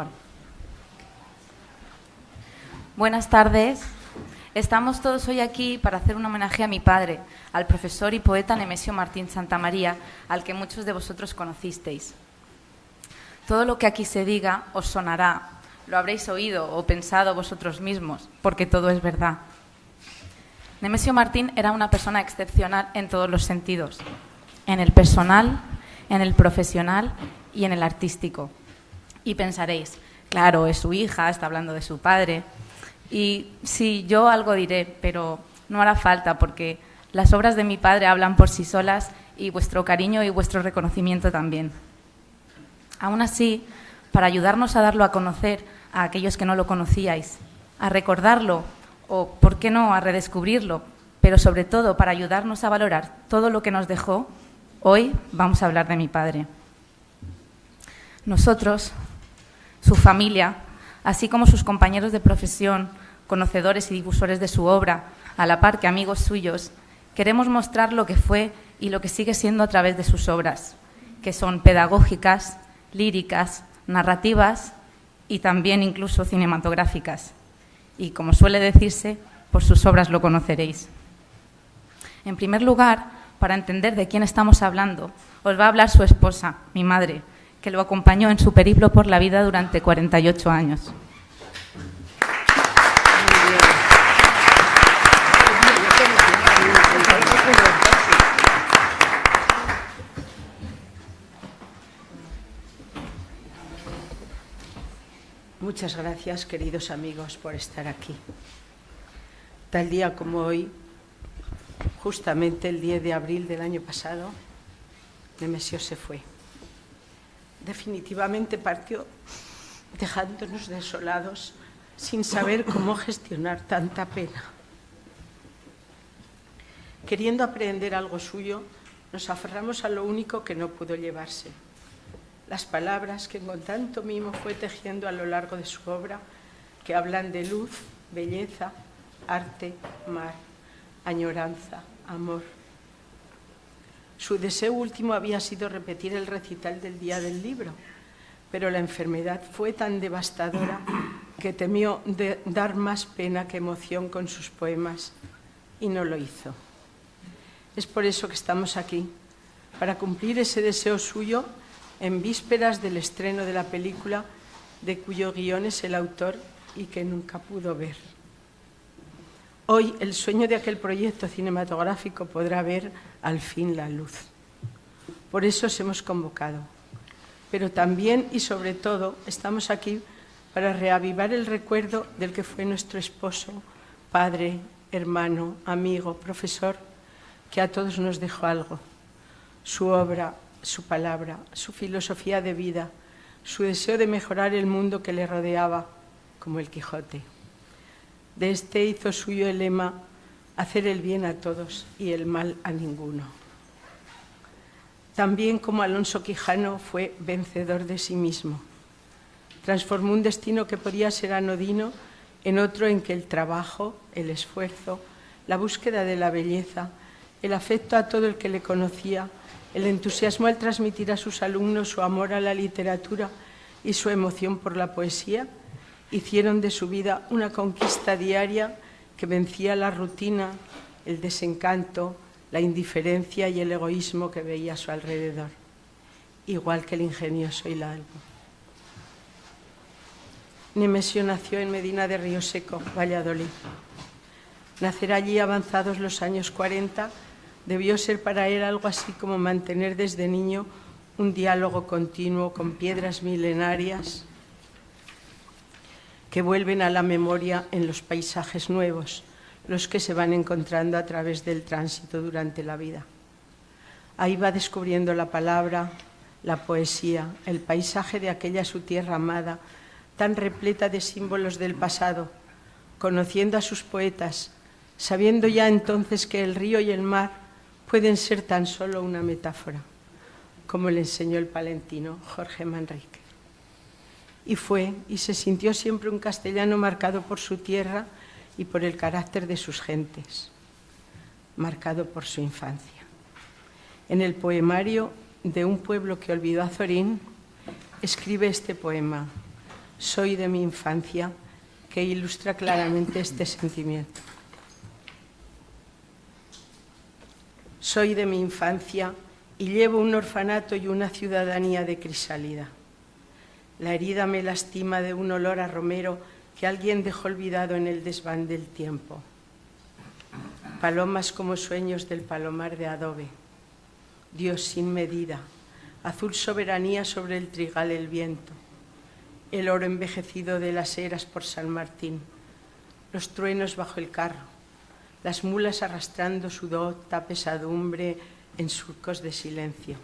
ahora. Buenas tardes. Estamos todos hoy aquí para hacer un homenaje a mi padre, al profesor y poeta Nemesio Martín Santamaría, al que muchos de vosotros conocisteis. Todo lo que aquí se diga os sonará, lo habréis oído o pensado vosotros mismos, porque todo es verdad. Nemesio Martín era una persona excepcional en todos los sentidos, en el personal, en el profesional y en el artístico. Y pensaréis, claro, es su hija, está hablando de su padre. Y sí, yo algo diré, pero no hará falta porque las obras de mi padre hablan por sí solas y vuestro cariño y vuestro reconocimiento también. Aún así, para ayudarnos a darlo a conocer a aquellos que no lo conocíais, a recordarlo o, ¿por qué no?, a redescubrirlo, pero sobre todo para ayudarnos a valorar todo lo que nos dejó, hoy vamos a hablar de mi padre. Nosotros, su familia, así como sus compañeros de profesión, conocedores y difusores de su obra, a la par que amigos suyos, queremos mostrar lo que fue y lo que sigue siendo a través de sus obras, que son pedagógicas, líricas, narrativas y también incluso cinematográficas. Y, como suele decirse, por sus obras lo conoceréis. En primer lugar, para entender de quién estamos hablando, os va a hablar su esposa, mi madre, que lo acompañó en su periplo por la vida durante 48 años. Muchas gracias, queridos amigos, por estar aquí. Tal día como hoy, justamente el 10 de abril del año pasado, Nemesio se fue. Definitivamente partió dejándonos desolados, sin saber cómo gestionar tanta pena. Queriendo aprender algo suyo, nos aferramos a lo único que no pudo llevarse: las palabras que con tanto mimo fue tejiendo a lo largo de su obra, que hablan de luz, belleza, arte, mar, añoranza, amor. Su deseo último había sido repetir el recital del día del libro, pero la enfermedad fue tan devastadora que temió dar más pena que emoción con sus poemas, y no lo hizo. Es por eso que estamos aquí, para cumplir ese deseo suyo en vísperas del estreno de la película de cuyo guión es el autor y que nunca pudo ver. Hoy el sueño de aquel proyecto cinematográfico podrá ver al fin la luz. Por eso os hemos convocado. Pero también y sobre todo estamos aquí para reavivar el recuerdo del que fue nuestro esposo, padre, hermano, amigo, profesor, que a todos nos dejó algo: su obra, su palabra, su filosofía de vida, su deseo de mejorar el mundo que le rodeaba, como el Quijote. De este hizo suyo el lema: hacer el bien a todos y el mal a ninguno. También, como Alonso Quijano, fue vencedor de sí mismo. Transformó un destino que podía ser anodino en otro en que el trabajo, el esfuerzo, la búsqueda de la belleza, el afecto a todo el que le conocía, el entusiasmo al transmitir a sus alumnos su amor a la literatura y su emoción por la poesía, hicieron de su vida una conquista diaria que vencía la rutina, el desencanto, la indiferencia y el egoísmo que veía a su alrededor, igual que el ingenioso Hidalgo. Nemesio nació en Medina de Rioseco, Valladolid. Nacer allí avanzados los años 40 debió ser para él algo así como mantener desde niño un diálogo continuo con piedras milenarias que vuelven a la memoria en los paisajes nuevos, los que se van encontrando a través del tránsito durante la vida. Ahí va descubriendo la palabra, la poesía, el paisaje de aquella su tierra amada, tan repleta de símbolos del pasado, conociendo a sus poetas, sabiendo ya entonces que el río y el mar pueden ser tan solo una metáfora, como le enseñó el palentino Jorge Manrique. Y fue y se sintió siempre un castellano marcado por su tierra y por el carácter de sus gentes, marcado por su infancia. En el poemario de Un pueblo que olvidó a Zorín, escribe este poema: Soy de mi infancia, que ilustra claramente este sentimiento. Soy de mi infancia y llevo un orfanato y una ciudadanía de crisálida. La herida me lastima de un olor a romero que alguien dejó olvidado en el desván del tiempo. Palomas como sueños del palomar de adobe. Dios sin medida, azul soberanía sobre el trigal el viento. El oro envejecido de las eras por San Martín. Los truenos bajo el carro. Las mulas arrastrando su docta pesadumbre en surcos de silencio.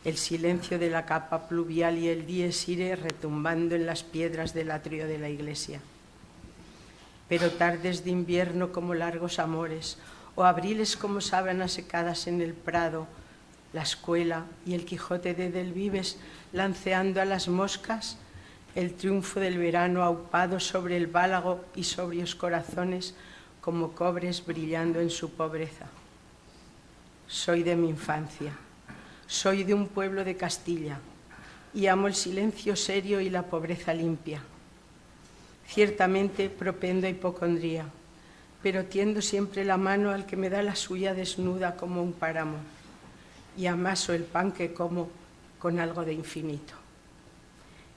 El silencio de la capa pluvial y el dies irae retumbando en las piedras del atrio de la iglesia. Pero tardes de invierno como largos amores, o abriles como sábanas secadas en el prado, la escuela y el Quijote de Delvives lanceando a las moscas, el triunfo del verano aupado sobre el válago y sobrios corazones como cobres brillando en su pobreza. Soy de mi infancia, soy de un pueblo de Castilla y amo el silencio serio y la pobreza limpia. Ciertamente propendo a hipocondría, pero tiendo siempre la mano al que me da la suya desnuda como un páramo y amaso el pan que como con algo de infinito.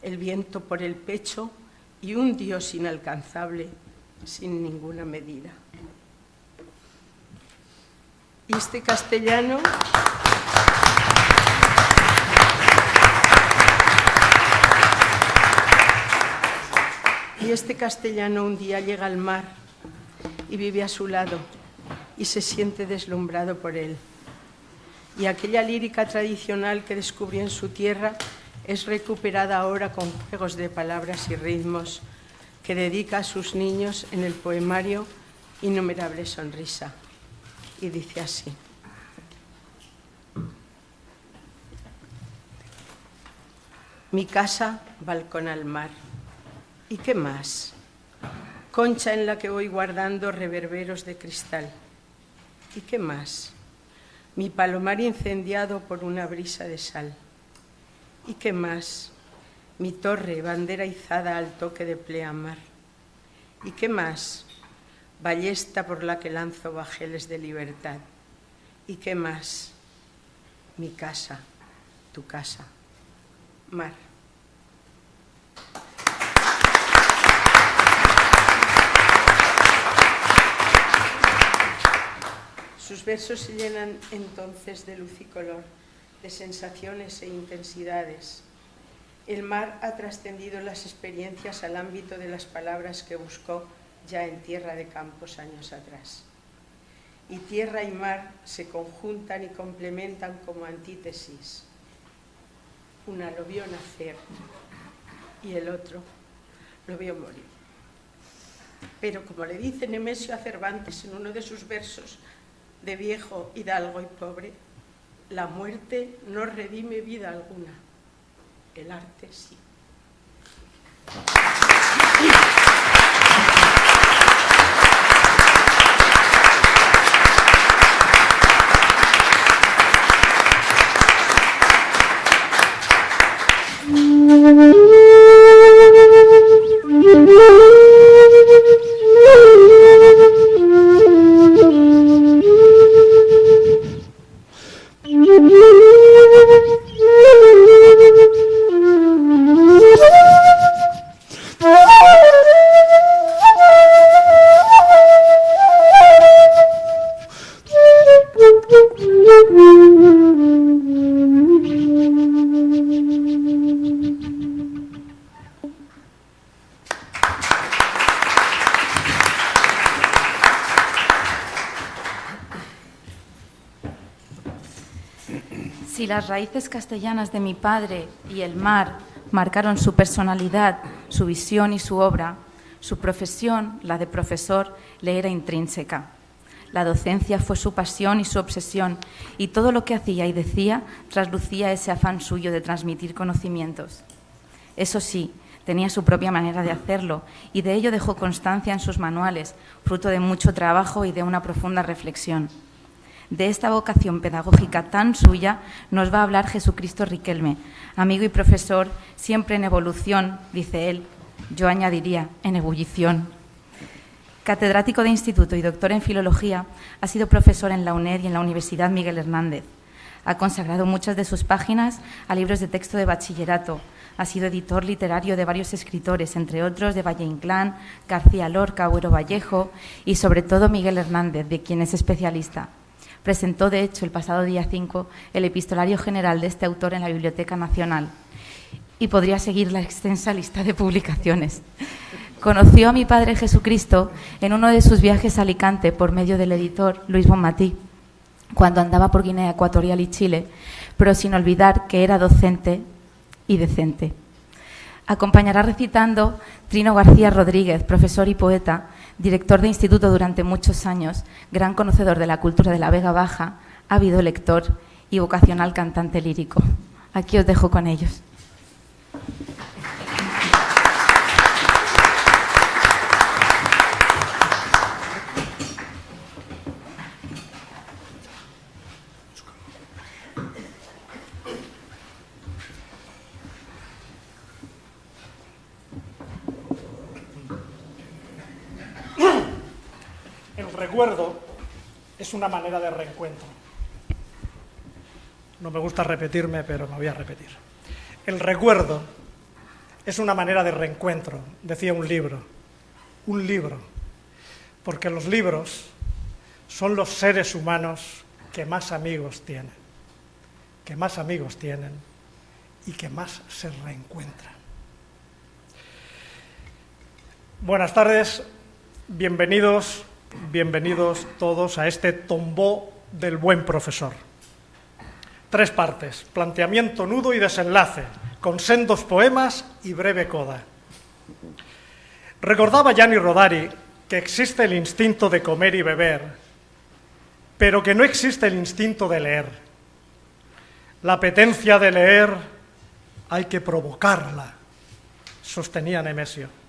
El viento por el pecho y un Dios inalcanzable sin ninguna medida. Y este castellano un día llega al mar y vive a su lado y se siente deslumbrado por él. Y aquella lírica tradicional que descubrió en su tierra es recuperada ahora con juegos de palabras y ritmos que dedica a sus niños en el poemario Innumerable Sonrisa. Y dice así. Mi casa, balcón al mar. ¿Y qué más? Concha en la que voy guardando reverberos de cristal. ¿Y qué más? Mi palomar incendiado por una brisa de sal. ¿Y qué más? Mi torre, bandera izada al toque de pleamar. ¿Y qué más? Ballesta por la que lanzo bajeles de libertad. ¿Y qué más? Mi casa, tu casa, mar. Sus versos se llenan entonces de luz y color, de sensaciones e intensidades. El mar ha trascendido las experiencias al ámbito de las palabras que buscó ya en Tierra de Campos años atrás. Y tierra y mar se conjuntan y complementan como antítesis. Una lo vio nacer y el otro lo vio morir. Pero como le dice Nemesio a Cervantes en uno de sus versos, de viejo, hidalgo y pobre, la muerte no redime vida alguna, el arte sí. Si las raíces castellanas de mi padre y el mar marcaron su personalidad, su visión y su obra, su profesión, la de profesor, le era intrínseca. La docencia fue su pasión y su obsesión, y todo lo que hacía y decía traslucía ese afán suyo de transmitir conocimientos. Eso sí, tenía su propia manera de hacerlo, y de ello dejó constancia en sus manuales, fruto de mucho trabajo y de una profunda reflexión. De esta vocación pedagógica tan suya nos va a hablar Jesucristo Riquelme, amigo y profesor, siempre en evolución, dice él, yo añadiría, en ebullición. Catedrático de instituto y doctor en filología, ha sido profesor en la UNED y en la Universidad Miguel Hernández. Ha consagrado muchas de sus páginas a libros de texto de bachillerato. Ha sido editor literario de varios escritores, entre otros de Valle Inclán, García Lorca, Agüero Vallejo y, sobre todo, Miguel Hernández, de quien es especialista. Presentó, de hecho, el pasado día 5 el epistolario general de este autor en la Biblioteca Nacional. Y podría seguir la extensa lista de publicaciones. Conoció a mi padre Jesucristo en uno de sus viajes a Alicante por medio del editor Luis Bonmatí, cuando andaba por Guinea Ecuatorial y Chile, pero sin olvidar que era docente y decente. Acompañará recitando Trino García Rodríguez, profesor y poeta, director de instituto durante muchos años, gran conocedor de la cultura de la Vega Baja, ávido lector y vocacional cantante lírico. Aquí os dejo con ellos. El recuerdo es una manera de reencuentro. No me gusta repetirme, pero me voy a repetir. El recuerdo es una manera de reencuentro, decía un libro, porque los libros son los seres humanos que más amigos tienen y que más se reencuentran. Buenas tardes, bienvenidos todos a este tombó del buen profesor. 3 partes, planteamiento, nudo y desenlace, con sendos poemas y breve coda. Recordaba Gianni Rodari que existe el instinto de comer y beber, pero que no existe el instinto de leer. La apetencia de leer hay que provocarla, sostenía Nemesio.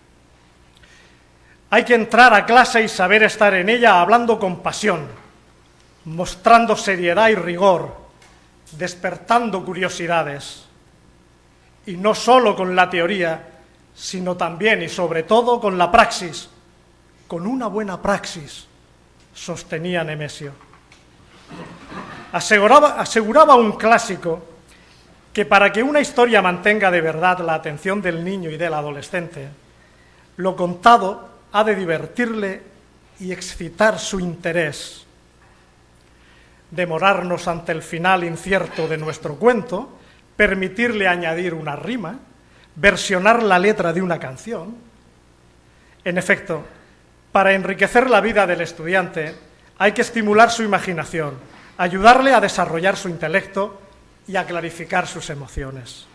Hay que entrar a clase y saber estar en ella hablando con pasión, mostrando seriedad y rigor, despertando curiosidades. Y no solo con la teoría, sino también y sobre todo con la praxis, con una buena praxis, sostenía Nemesio. Aseguraba un clásico que para que una historia mantenga de verdad la atención del niño y del adolescente, lo contado ha de divertirle y excitar su interés. Demorarnos ante el final incierto de nuestro cuento, permitirle añadir una rima, versionar la letra de una canción. En efecto, para enriquecer la vida del estudiante hay que estimular su imaginación, ayudarle a desarrollar su intelecto y a clarificar sus emociones.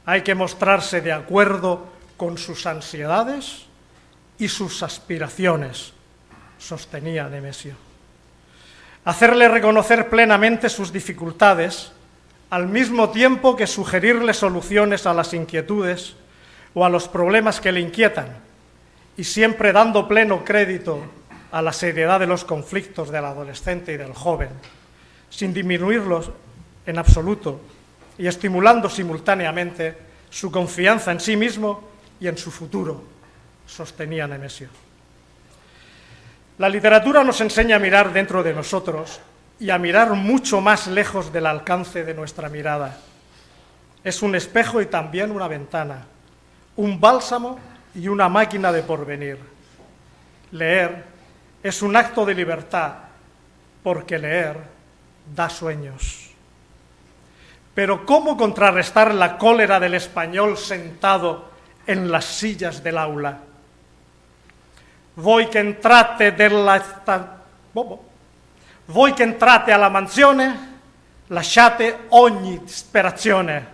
Hay que mostrarse de acuerdo con sus ansiedades y sus aspiraciones, sostenía Nemesio. Hacerle reconocer plenamente sus dificultades, al mismo tiempo que sugerirle soluciones a las inquietudes o a los problemas que le inquietan, y siempre dando pleno crédito a la seriedad de los conflictos del adolescente y del joven, sin disminuirlos en absoluto y estimulando simultáneamente su confianza en sí mismo y en su futuro, sostenía Nemesio. La literatura nos enseña a mirar dentro de nosotros y a mirar mucho más lejos del alcance de nuestra mirada. Es un espejo y también una ventana, un bálsamo y una máquina de porvenir. Leer es un acto de libertad, porque leer da sueños. Pero ¿cómo contrarrestar la cólera del español sentado en las sillas del aula? Voi che entrate alla mansione, lasciate ogni disperazione,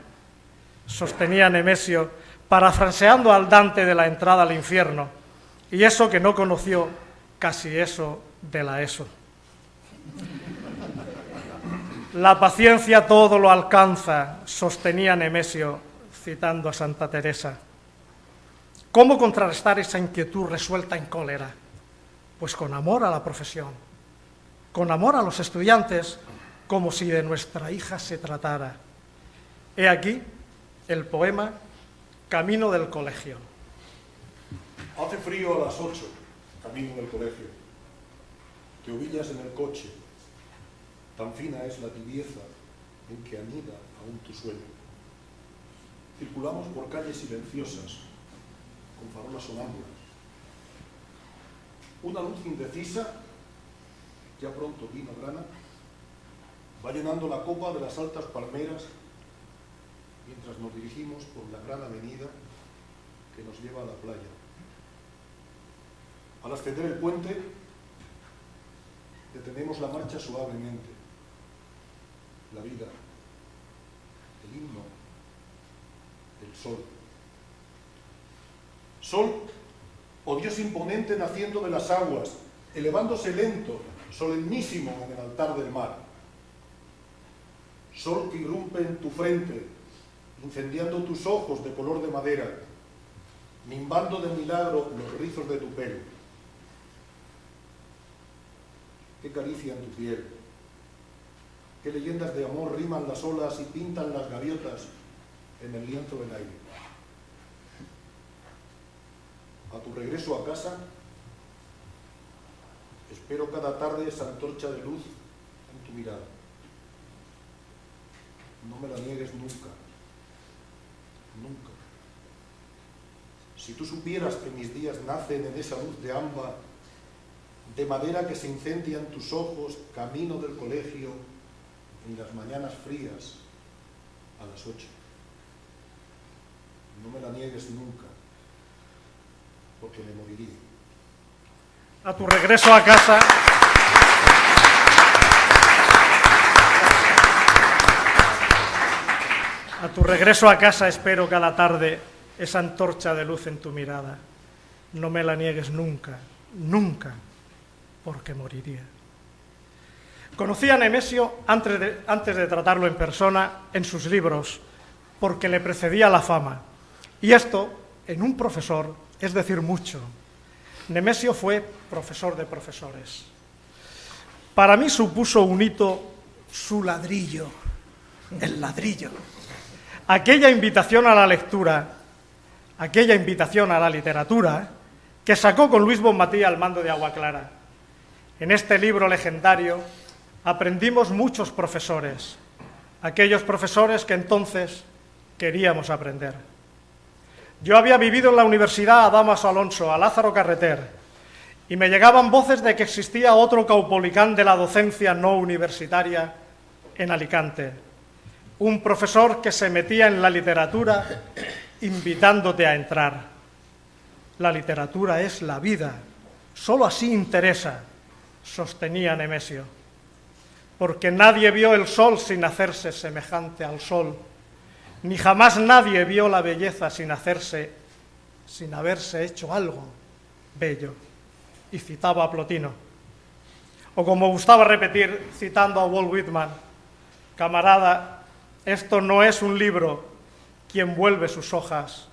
sostenía Nemesio, parafraseando al Dante de la entrada al infierno, y eso que no conoció casi eso de la ESO. La paciencia todo lo alcanza, sostenía Nemesio, citando a Santa Teresa. ¿Cómo contrarrestar esa inquietud resuelta en cólera? Pues con amor a la profesión, con amor a los estudiantes, como si de nuestra hija se tratara. He aquí el poema Camino del colegio. Hace frío a las 8, camino del colegio. Te ovillas en el coche. Tan fina es la tibieza en que anida aún tu sueño. Circulamos por calles silenciosas, con farolas sonámbulas. Una luz indecisa, ya pronto vino grana, va llenando la copa de las altas palmeras mientras nos dirigimos por la gran avenida que nos lleva a la playa. Al ascender el puente, detenemos la marcha suavemente. La vida, el himno, el sol. Sol, oh Dios imponente naciendo de las aguas, elevándose lento, solemnísimo en el altar del mar. Sol que irrumpe en tu frente, incendiando tus ojos de color de madera, nimbando de milagro los rizos de tu pelo. Qué caricia en tu piel, qué leyendas de amor riman las olas y pintan las gaviotas en el lienzo del aire. A tu regreso a casa, espero cada tarde esa antorcha de luz en tu mirada. No me la niegues nunca, nunca. Si tú supieras que mis días nacen en esa luz de ámbar, de madera que se incendia en tus ojos, camino del colegio, en las mañanas frías, a las 8. No me la niegues nunca, porque me moriría. A tu regreso a casa, espero cada tarde esa antorcha de luz en tu mirada. No me la niegues nunca, nunca, porque moriría. Conocí a Nemesio antes de tratarlo en persona en sus libros, porque le precedía la fama. Y esto, en un profesor, es decir mucho. Nemesio fue profesor de profesores. Para mí supuso un hito su ladrillo, el ladrillo. Aquella invitación a la lectura, aquella invitación a la literatura, que sacó con Luis Bonmatí al mando de Agua Clara. En este libro legendario aprendimos muchos profesores, aquellos profesores que entonces queríamos aprender. Yo había vivido en la universidad a Damaso Alonso, a Lázaro Carreter, y me llegaban voces de que existía otro caupolicán de la docencia no universitaria en Alicante, un profesor que se metía en la literatura invitándote a entrar. La literatura es la vida, solo así interesa, sostenía Nemesio, porque nadie vio el sol sin hacerse semejante al sol, ni jamás nadie vio la belleza sin haberse hecho algo bello. Y citaba a Plotino. O como gustaba repetir, citando a Walt Whitman, camarada, esto no es un libro, quien vuelve sus hojas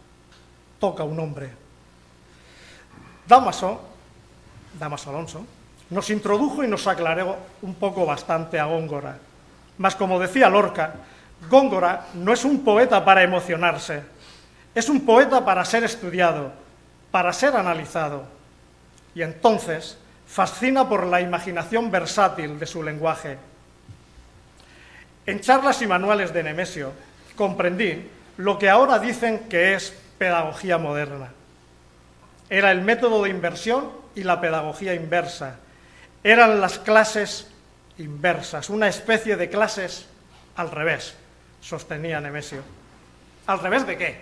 toca un hombre. Damaso Alonso, nos introdujo y nos aclaró un poco bastante a Góngora. Mas como decía Lorca, Góngora no es un poeta para emocionarse, es un poeta para ser estudiado, para ser analizado. Y entonces fascina por la imaginación versátil de su lenguaje. En charlas y manuales de Nemesio comprendí lo que ahora dicen que es pedagogía moderna. Era el método de inversión y la pedagogía inversa. Eran las clases inversas, una especie de clases al revés, sostenía Nemesio. ¿Al revés de qué?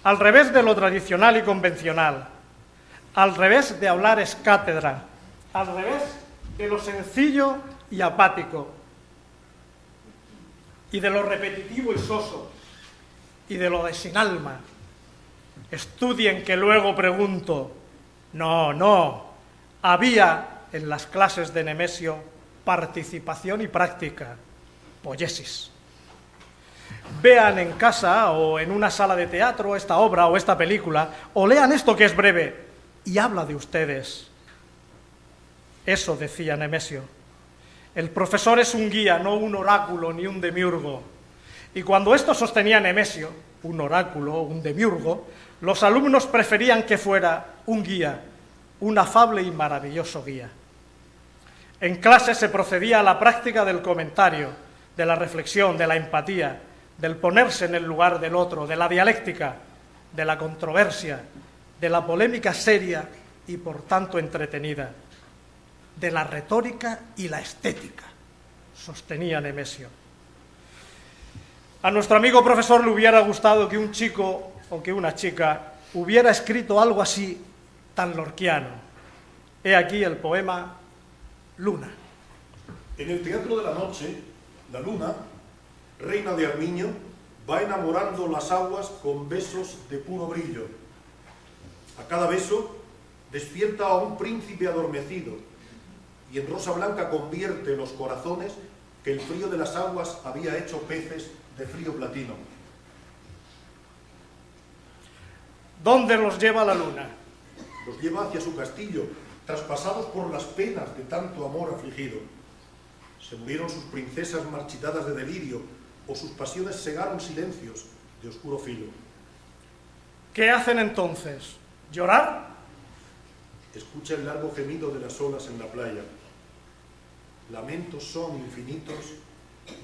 Al revés de lo tradicional y convencional, al revés de hablar es cátedra, al revés de lo sencillo y apático, y de lo repetitivo y soso, y de lo de sin alma. Estudien que luego pregunto. No, había en las clases de Nemesio participación y práctica, poiesis. Vean en casa o en una sala de teatro esta obra o esta película, o lean esto que es breve y habla de ustedes. Eso decía Nemesio. El profesor es un guía, no un oráculo ni un demiurgo. Y cuando esto sostenía Nemesio, un oráculo, un demiurgo, los alumnos preferían que fuera un guía, un afable y maravilloso guía. En clase se procedía a la práctica del comentario, de la reflexión, de la empatía, del ponerse en el lugar del otro, de la dialéctica, de la controversia, de la polémica seria y por tanto entretenida, de la retórica y la estética, sostenía Nemesio. A nuestro amigo profesor le hubiera gustado que un chico o que una chica hubiera escrito algo así tan lorquiano. He aquí el poema Luna. En el teatro de la noche, la luna, reina de Armiño, va enamorando las aguas con besos de puro brillo. A cada beso despierta a un príncipe adormecido y en rosa blanca convierte los corazones que el frío de las aguas había hecho peces de frío platino. ¿Dónde los lleva la luna? Los lleva hacia su castillo, traspasados por las penas de tanto amor afligido. Se murieron sus princesas marchitadas de delirio, o sus pasiones cegaron silencios de oscuro filo. ¿Qué hacen entonces? ¿Llorar? Escucha el largo gemido de las olas en la playa. Lamentos son infinitos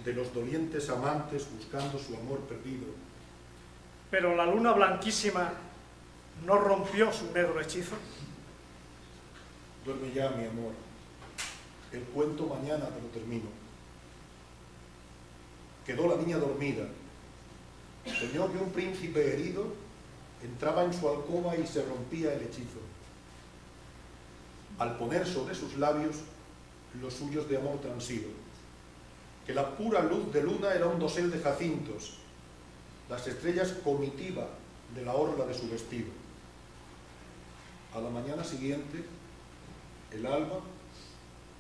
de los dolientes amantes buscando su amor perdido. Pero la luna blanquísima no rompió su negro hechizo. Duerme ya, mi amor. El cuento mañana te lo termino. Quedó la niña dormida. Soñó que un príncipe herido entraba en su alcoba y se rompía el hechizo. Al poner sobre sus labios los suyos de amor transido, que la pura luz de luna era un dosel de jacintos, las estrellas comitiva de la orla de su vestido. A la mañana siguiente, el alba,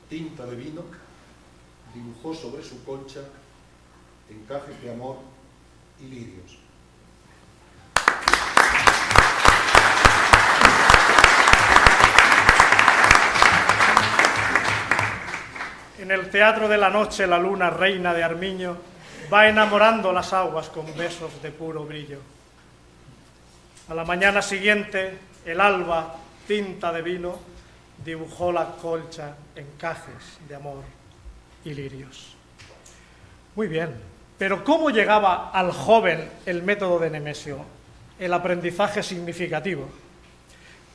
tinta de vino, dibujó sobre su colcha encajes de amor y lirios. En el teatro de la noche la luna, reina de Armiño, va enamorando las aguas con besos de puro brillo. A la mañana siguiente, el alba, tinta de vino, dibujó la colcha encajes de amor y lirios. Muy bien, pero ¿cómo llegaba al joven el método de Nemesio, el aprendizaje significativo?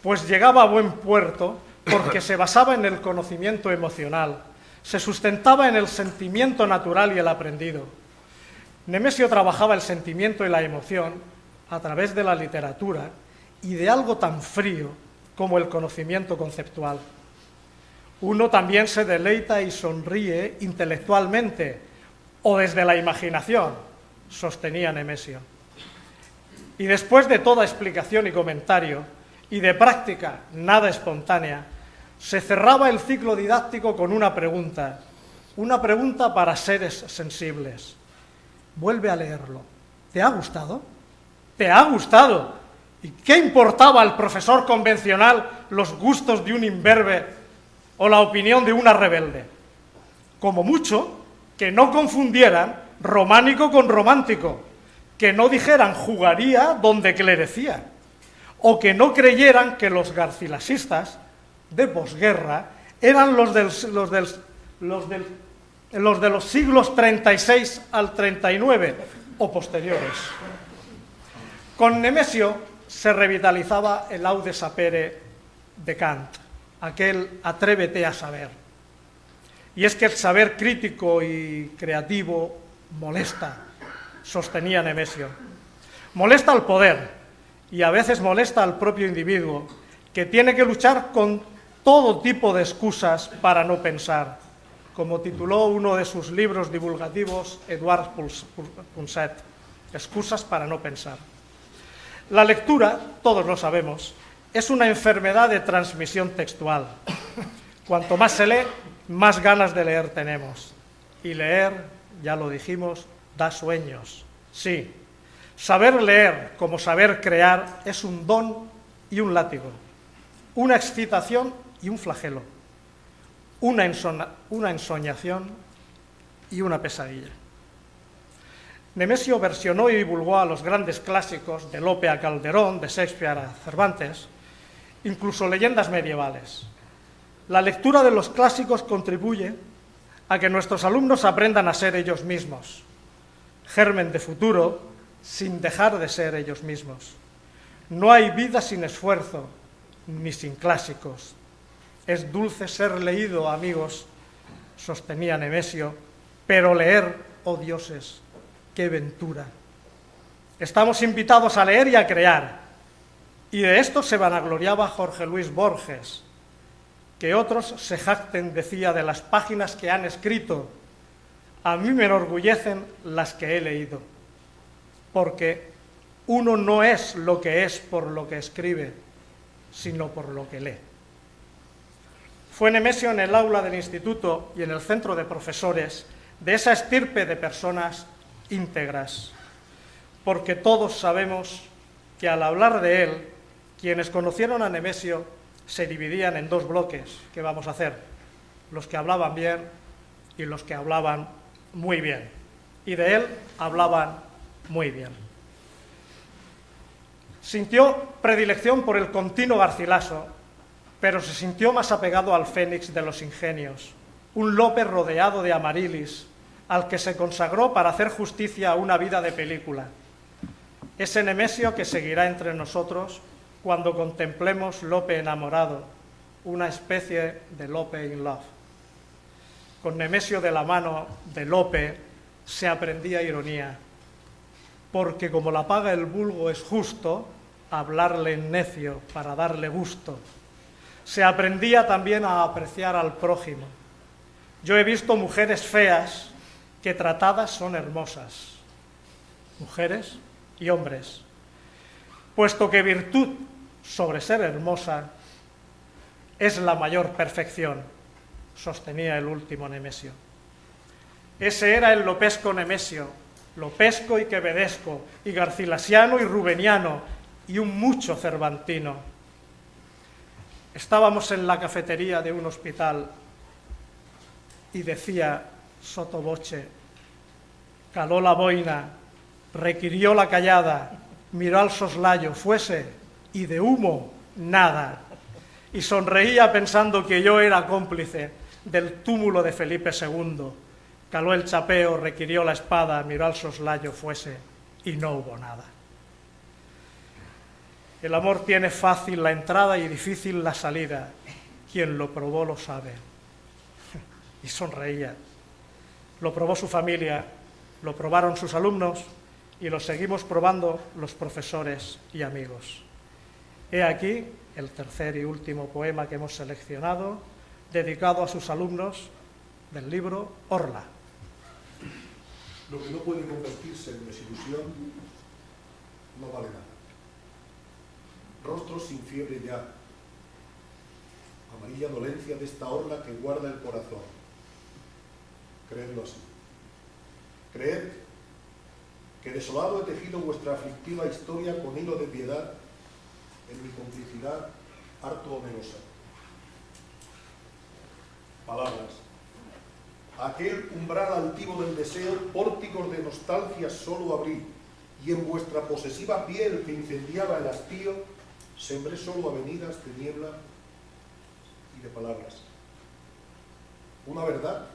Pues llegaba a buen puerto porque se basaba en el conocimiento emocional, se sustentaba en el sentimiento natural y el aprendido. Nemesio trabajaba el sentimiento y la emoción a través de la literatura y de algo tan frío como el conocimiento conceptual. Uno también se deleita y sonríe intelectualmente o desde la imaginación, sostenía Nemesio. Y después de toda explicación y comentario, y de práctica nada espontánea, se cerraba el ciclo didáctico con una pregunta para seres sensibles. Vuelve a leerlo. ¿Te ha gustado? ¿Te ha gustado? ¿Y qué importaba al profesor convencional los gustos de un imberbe o la opinión de una rebelde? Como mucho, que no confundieran románico con romántico, que no dijeran jugaría donde clerecía, o que no creyeran que los garcilasistas de posguerra eran los de los siglos 36 al 39 o posteriores. Con Nemesio se revitalizaba el laude sapere de Kant, aquel atrévete a saber. Y es que el saber crítico y creativo molesta, sostenía Nemesio. Molesta al poder y a veces molesta al propio individuo, que tiene que luchar con todo tipo de excusas para no pensar, como tituló uno de sus libros divulgativos Eduard Punset, Excusas para no pensar. La lectura, todos lo sabemos, es una enfermedad de transmisión textual. Cuanto más se lee, más ganas de leer tenemos. Y leer, ya lo dijimos, da sueños. Sí, saber leer como saber crear es un don y un látigo, una excitación y un flagelo, una ensoñación y una pesadilla. Nemesio versionó y divulgó a los grandes clásicos, de Lope a Calderón, de Shakespeare a Cervantes, incluso leyendas medievales. La lectura de los clásicos contribuye a que nuestros alumnos aprendan a ser ellos mismos, germen de futuro sin dejar de ser ellos mismos. No hay vida sin esfuerzo, ni sin clásicos. Es dulce ser leído, amigos, sostenía Nemesio, pero leer, oh dioses, qué ventura. Estamos invitados a leer y a crear, y de esto se vanagloriaba Jorge Luis Borges. Que otros se jacten, decía, de las páginas que han escrito. A mí me enorgullecen las que he leído, porque uno no es lo que es por lo que escribe, sino por lo que lee. Fue Nemesio en el aula del instituto y en el centro de profesores de esa estirpe de personas íntegras, porque todos sabemos que al hablar de él, quienes conocieron a Nemesio se dividían en dos bloques. ¿Qué vamos a hacer? Los que hablaban bien y los que hablaban muy bien. Y de él hablaban muy bien. Sintió predilección por el continuo Garcilaso, pero se sintió más apegado al Fénix de los ingenios, un Lope rodeado de amarilis, al que se consagró para hacer justicia a una vida de película. Ese Nemesio que seguirá entre nosotros cuando contemplemos Lope enamorado, una especie de Lope in love. Con Nemesio de la mano de Lope se aprendía ironía, porque como la paga el vulgo es justo, hablarle en necio para darle gusto. Se aprendía también a apreciar al prójimo. Yo he visto mujeres feas que tratadas son hermosas, mujeres y hombres, puesto que virtud sobre ser hermosa es la mayor perfección, sostenía el último Nemesio. Ese era el lopesco Nemesio, lopesco y quevedesco, y garcilasiano y rubeniano, y un mucho cervantino. Estábamos en la cafetería de un hospital y decía sotto voce: caló la boina, requirió la callada, miró al soslayo, fuese, y de humo, nada. Y sonreía pensando que yo era cómplice del túmulo de Felipe II. Caló el chapeo, requirió la espada, miró al soslayo, fuese, y no hubo nada. El amor tiene fácil la entrada y difícil la salida. Quien lo probó lo sabe. Y sonreía. Lo probó su familia, lo probaron sus alumnos y lo seguimos probando los profesores y amigos. He aquí el tercer y último poema que hemos seleccionado, dedicado a sus alumnos del libro Orla. Lo que no puede convertirse en desilusión no vale nada. Rostros sin fiebre ya, amarilla dolencia de esta orla que guarda el corazón. Creedlo así. Creed que desolado he tejido vuestra aflictiva historia con hilo de piedad en mi complicidad harto onerosa. Palabras. Aquel umbral altivo del deseo, pórticos de nostalgia solo abrí, y en vuestra posesiva piel que incendiaba el hastío, sembré solo avenidas de niebla y de palabras. Una verdad,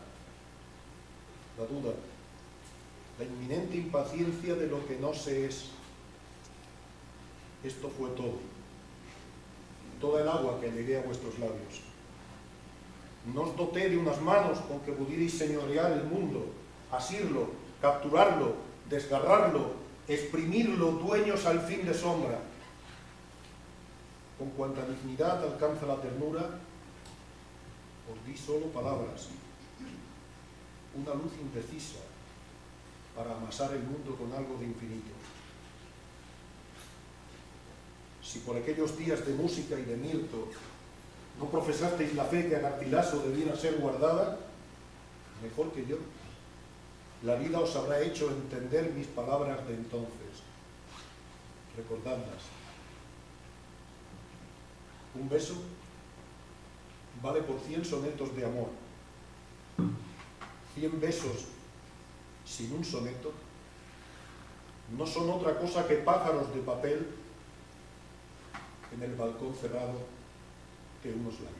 la duda, la inminente impaciencia de lo que no se es. Esto fue todo, toda el agua que llegué a vuestros labios. No os doté de unas manos con que pudierais señorear el mundo, asirlo, capturarlo, desgarrarlo, exprimirlo, dueños al fin de sombra. Con cuanta dignidad alcanza la ternura, os di solo palabras, una luz imprecisa para amasar el mundo con algo de infinito. Si por aquellos días de música y de mirto no profesasteis la fe que a Garcilaso debiera ser guardada, mejor que yo, la vida os habrá hecho entender mis palabras de entonces. Recordadlas. Un beso vale por 100 sonetos de amor. 100 besos sin un soneto no son otra cosa que pájaros de papel en el balcón cerrado que unos labios.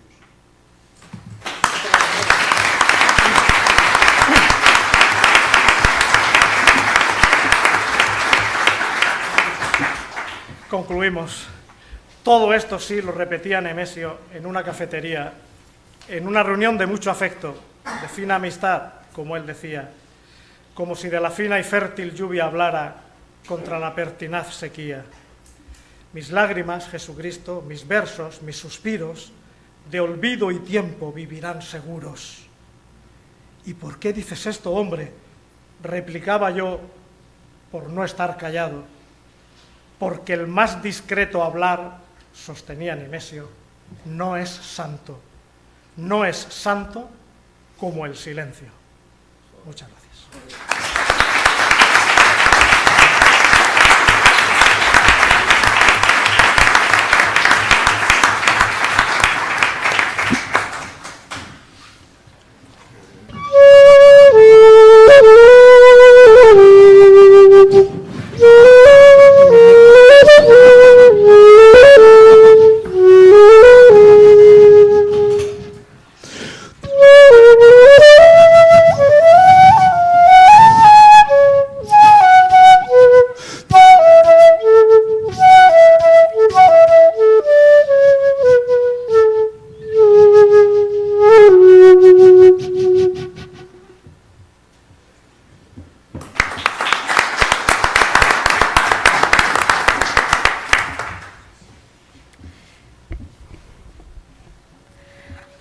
Concluimos. Todo esto sí lo repetía Nemesio en una cafetería, en una reunión de mucho afecto, de fina amistad, como él decía, como si de la fina y fértil lluvia hablara contra la pertinaz sequía. Mis lágrimas, Jesucristo, mis versos, mis suspiros, de olvido y tiempo vivirán seguros. ¿Y por qué dices esto, hombre?, replicaba yo, por no estar callado. Porque el más discreto hablar, sostenía Nemesio, no es santo. No es santo como el silencio. Muchas gracias.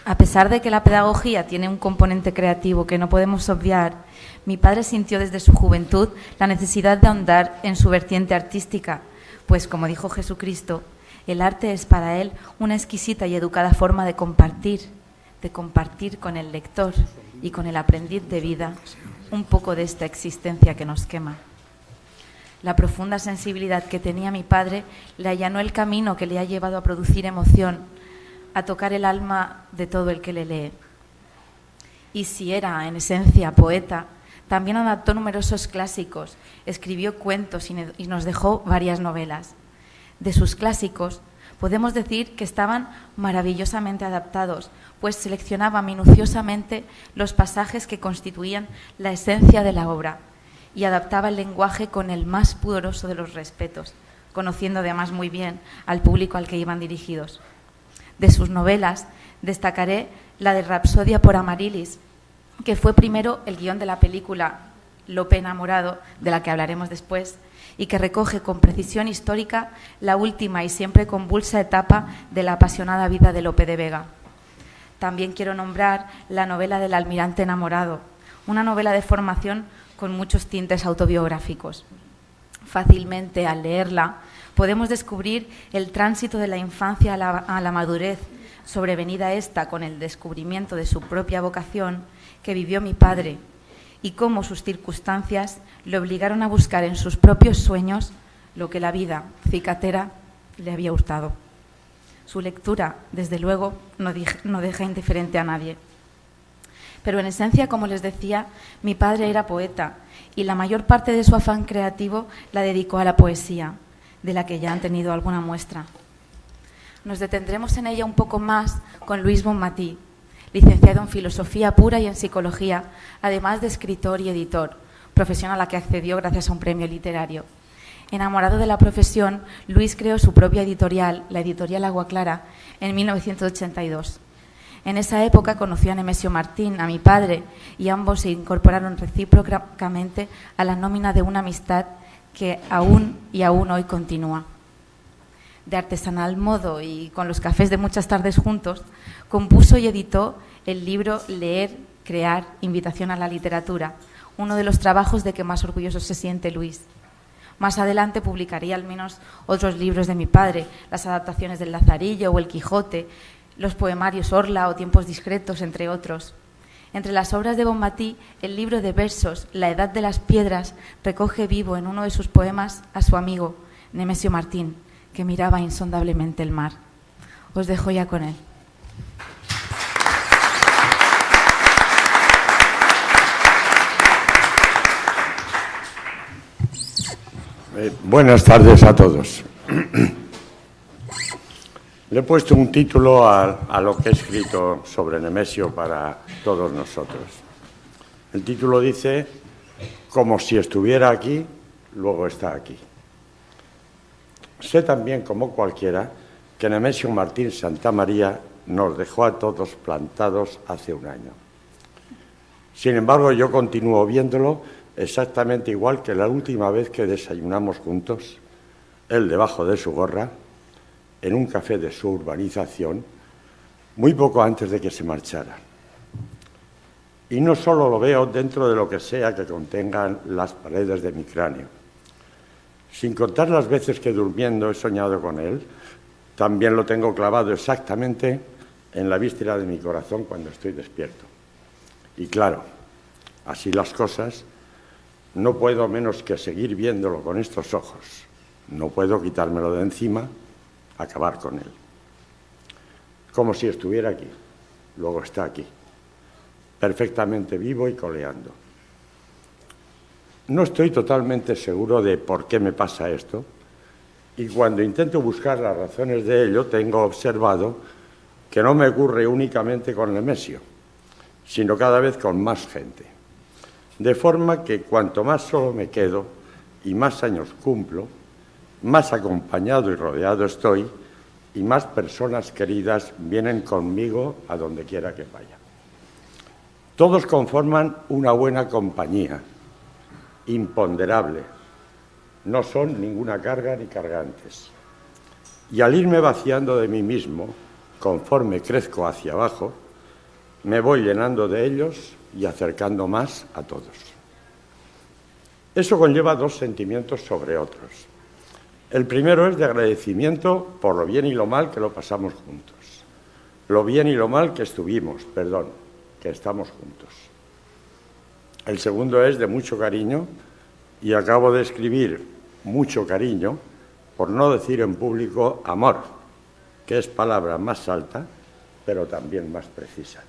A pesar de que la pedagogía tiene un componente creativo que no podemos obviar, mi padre sintió desde su juventud la necesidad de ahondar en su vertiente artística, pues, como dijo Jesucristo, el arte es para él una exquisita y educada forma de compartir con el lector y con el aprendiz de vida un poco de esta existencia que nos quema. La profunda sensibilidad que tenía mi padre le allanó el camino que le ha llevado a producir emoción, a tocar el alma de todo el que le lee. Y si era, en esencia, poeta, también adaptó numerosos clásicos, escribió cuentos y nos dejó varias novelas. De sus clásicos, podemos decir que estaban maravillosamente adaptados, pues seleccionaba minuciosamente los pasajes que constituían la esencia de la obra y adaptaba el lenguaje con el más pudoroso de los respetos, conociendo además muy bien al público al que iban dirigidos. De sus novelas destacaré la de Rapsodia por Amarilis, que fue primero el guión de la película Lope enamorado, de la que hablaremos después, y que recoge con precisión histórica la última y siempre convulsa etapa de la apasionada vida de Lope de Vega. También quiero nombrar la novela del almirante enamorado, una novela de formación con muchos tintes autobiográficos. Fácilmente, al leerla, podemos descubrir el tránsito de la infancia a la madurez, sobrevenida esta con el descubrimiento de su propia vocación que vivió mi padre, y cómo sus circunstancias le obligaron a buscar en sus propios sueños lo que la vida cicatera le había hurtado. Su lectura, desde luego, no deja indiferente a nadie. Pero en esencia, como les decía, mi padre era poeta y la mayor parte de su afán creativo la dedicó a la poesía, de la que ya han tenido alguna muestra. Nos detendremos en ella un poco más con Luis Bonmatí, licenciado en Filosofía Pura y en Psicología, además de escritor y editor, profesión a la que accedió gracias a un premio literario. Enamorado de la profesión, Luis creó su propia editorial, la editorial Agua Clara, en 1982. En esa época conoció a Nemesio Martín, a mi padre, y ambos se incorporaron recíprocamente a la nómina de una amistad que aún hoy continúa. De artesanal modo y con los cafés de muchas tardes juntos, compuso y editó el libro Leer, Crear, Invitación a la Literatura, uno de los trabajos de que más orgulloso se siente Luis. Más adelante publicaría al menos otros libros de mi padre, las adaptaciones del Lazarillo o El Quijote, los poemarios Orla o Tiempos Discretos, entre otros. Entre las obras de Bonmatí, el libro de versos La Edad de las Piedras recoge vivo en uno de sus poemas a su amigo, Nemesio Martín, que miraba insondablemente el mar. Os dejo ya con él. Buenas tardes a todos. Le he puesto un título a lo que he escrito sobre Nemesio para todos nosotros. El título dice: como si estuviera aquí, luego está aquí. Sé también, como cualquiera, que Nemesio Martín Santamaría nos dejó a todos plantados hace un año. Sin embargo, yo continúo viéndolo exactamente igual que la última vez que desayunamos juntos, él debajo de su gorra, en un café de su urbanización, muy poco antes de que se marchara. Y no solo lo veo dentro de lo que sea que contengan las paredes de mi cráneo. Sin contar las veces que durmiendo he soñado con él, también lo tengo clavado exactamente en la víscera de mi corazón cuando estoy despierto. Y claro, así las cosas, no puedo menos que seguir viéndolo con estos ojos. No puedo quitármelo de encima, acabar con él. Como si estuviera aquí, luego está aquí, perfectamente vivo y coleando. No estoy totalmente seguro de por qué me pasa esto, y cuando intento buscar las razones de ello, tengo observado que no me ocurre únicamente con Nemesio, sino cada vez con más gente. De forma que cuanto más solo me quedo y más años cumplo, más acompañado y rodeado estoy y más personas queridas vienen conmigo a donde quiera que vaya. Todos conforman una buena compañía, imponderable. No son ninguna carga ni cargantes. Y al irme vaciando de mí mismo, conforme crezco hacia abajo, me voy llenando de ellos y acercando más a todos. Eso conlleva dos sentimientos sobre otros. El primero es de agradecimiento por lo bien y lo mal que lo pasamos juntos. Lo bien y lo mal que que estamos juntos. El segundo es de mucho cariño, y acabo de escribir mucho cariño, por no decir en público amor, que es palabra más alta, pero también más precisa.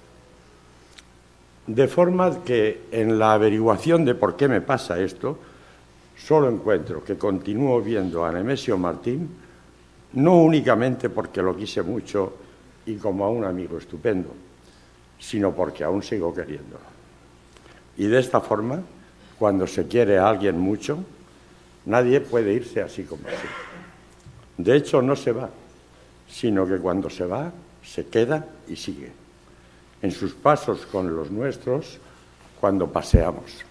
De forma que en la averiguación de por qué me pasa esto, solo encuentro que continúo viendo a Nemesio Martín, no únicamente porque lo quise mucho y como a un amigo estupendo, sino porque aún sigo queriéndolo. Y de esta forma, cuando se quiere a alguien mucho, nadie puede irse así como así. De hecho, no se va, sino que cuando se va, se queda y sigue. En sus pasos con los nuestros, cuando paseamos.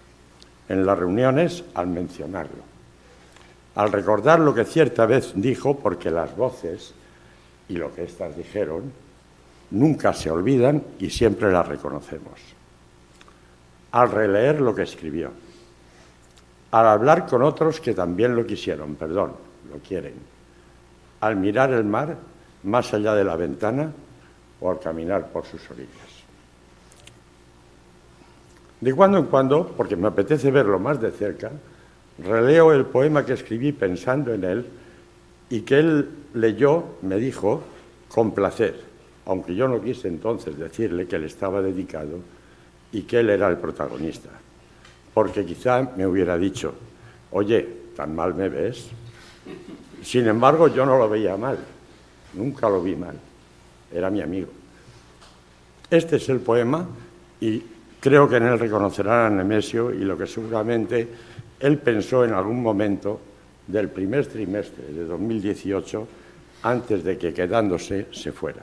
En las reuniones, al mencionarlo. Al recordar lo que cierta vez dijo, porque las voces y lo que éstas dijeron nunca se olvidan y siempre las reconocemos. Al releer lo que escribió. Al hablar con otros que también lo quieren. Al mirar el mar más allá de la ventana o al caminar por sus orillas. De cuando en cuando, porque me apetece verlo más de cerca, releo el poema que escribí pensando en él y que él leyó, me dijo, con placer, aunque yo no quise entonces decirle que le estaba dedicado y que él era el protagonista, porque quizá me hubiera dicho, oye, ¿tan mal me ves? Sin embargo, yo no lo veía mal, nunca lo vi mal, era mi amigo. Este es el poema y creo que en él reconocerán a Nemesio y lo que seguramente él pensó en algún momento del primer trimestre de 2018, antes de que quedándose se fuera.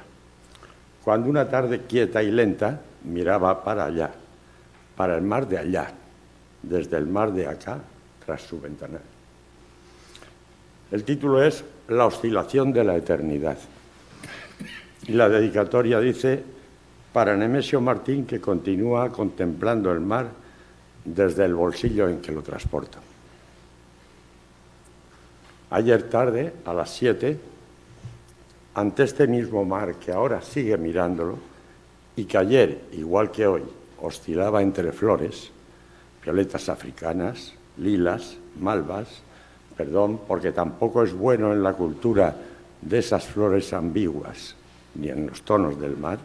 Cuando una tarde quieta y lenta miraba para allá, para el mar de allá, desde el mar de acá, tras su ventanal. El título es La oscilación de la eternidad. Y la dedicatoria dice: para Nemesio Martín, que continúa contemplando el mar desde el bolsillo en que lo transporta. Ayer tarde, a las 7, ante este mismo mar que ahora sigue mirándolo y que ayer, igual que hoy, oscilaba entre flores, violetas africanas, lilas, malvas, porque tampoco es bueno en la cultura de esas flores ambiguas, ni en los tonos del mar,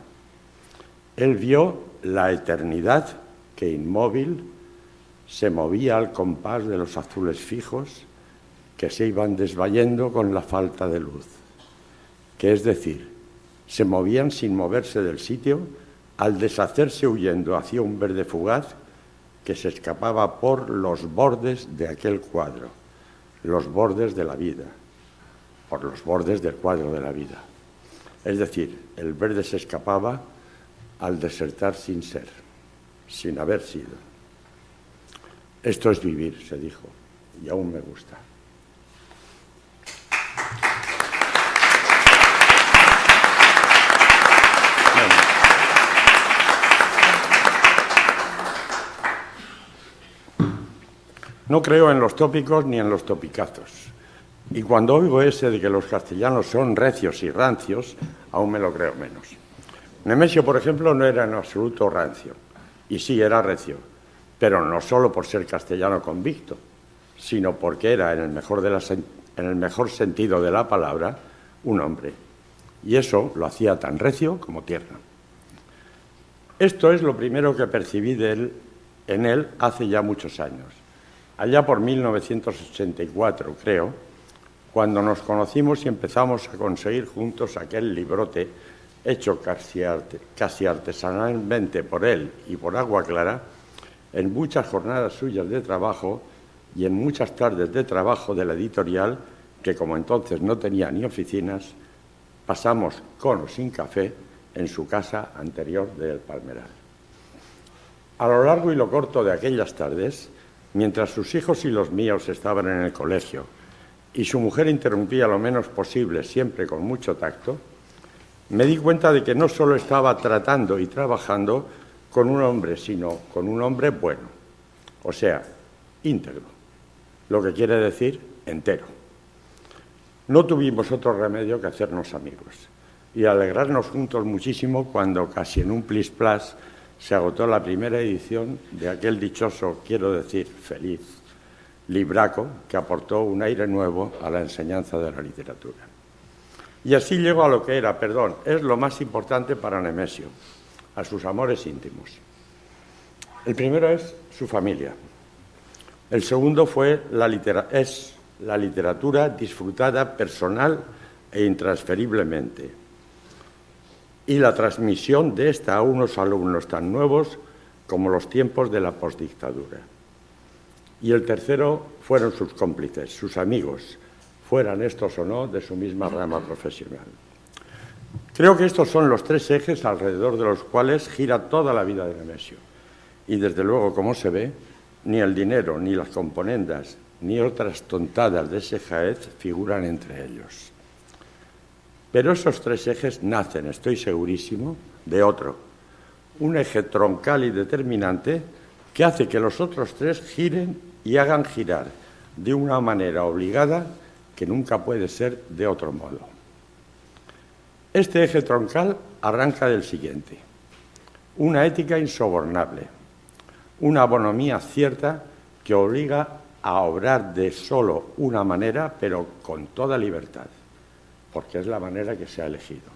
él vio la eternidad que inmóvil se movía al compás de los azules fijos que se iban desvayendo con la falta de luz, que es decir, se movían sin moverse del sitio al deshacerse huyendo hacia un verde fugaz que se escapaba por los bordes de aquel cuadro, los bordes de la vida, por los bordes del cuadro de la vida. Es decir, el verde se escapaba al desertar sin ser, sin haber sido. Esto es vivir, se dijo, y aún me gusta. No creo en los tópicos ni en los topicazos. Y cuando oigo ese de que los castellanos son recios y rancios, aún me lo creo menos. Nemesio, por ejemplo, no era en absoluto rancio. Y sí, era recio. Pero no solo por ser castellano convicto, sino porque era, en el mejor sentido de la palabra, un hombre. Y eso lo hacía tan recio como tierno. Esto es lo primero que percibí en él hace ya muchos años. Allá por 1984, creo, cuando nos conocimos y empezamos a conseguir juntos aquel librote hecho casi artesanalmente por él y por Agua Clara, en muchas jornadas suyas de trabajo y en muchas tardes de trabajo de la editorial, que como entonces no tenía ni oficinas, pasamos con o sin café en su casa anterior de El Palmeral. A lo largo y lo corto de aquellas tardes, mientras sus hijos y los míos estaban en el colegio y su mujer interrumpía lo menos posible, siempre con mucho tacto, me di cuenta de que no solo estaba tratando y trabajando con un hombre, sino con un hombre bueno, o sea, íntegro, lo que quiere decir entero. No tuvimos otro remedio que hacernos amigos y alegrarnos juntos muchísimo cuando, casi en un plis-plas, se agotó la primera edición de aquel dichoso, quiero decir, feliz, libraco que aportó un aire nuevo a la enseñanza de la literatura. Y así llego a lo que es lo más importante para Nemesio, a sus amores íntimos. El primero es su familia. El segundo es la literatura disfrutada personal e intransferiblemente, y la transmisión de esta a unos alumnos tan nuevos como los tiempos de la postdictadura. Y el tercero fueron sus cómplices, sus amigos, fueran estos o no de su misma rama profesional. Creo que estos son los tres ejes alrededor de los cuales gira toda la vida de Nemesio. Y desde luego, como se ve, ni el dinero, ni las componendas, ni otras tontadas de ese jaez figuran entre ellos. Pero esos tres ejes nacen, estoy segurísimo, de otro, un eje troncal y determinante que hace que los otros tres giren y hagan girar de una manera obligada que nunca puede ser de otro modo. Este eje troncal arranca del siguiente: una ética insobornable, una bonomía cierta que obliga a obrar de solo una manera, pero con toda libertad, porque es la manera que se ha elegido.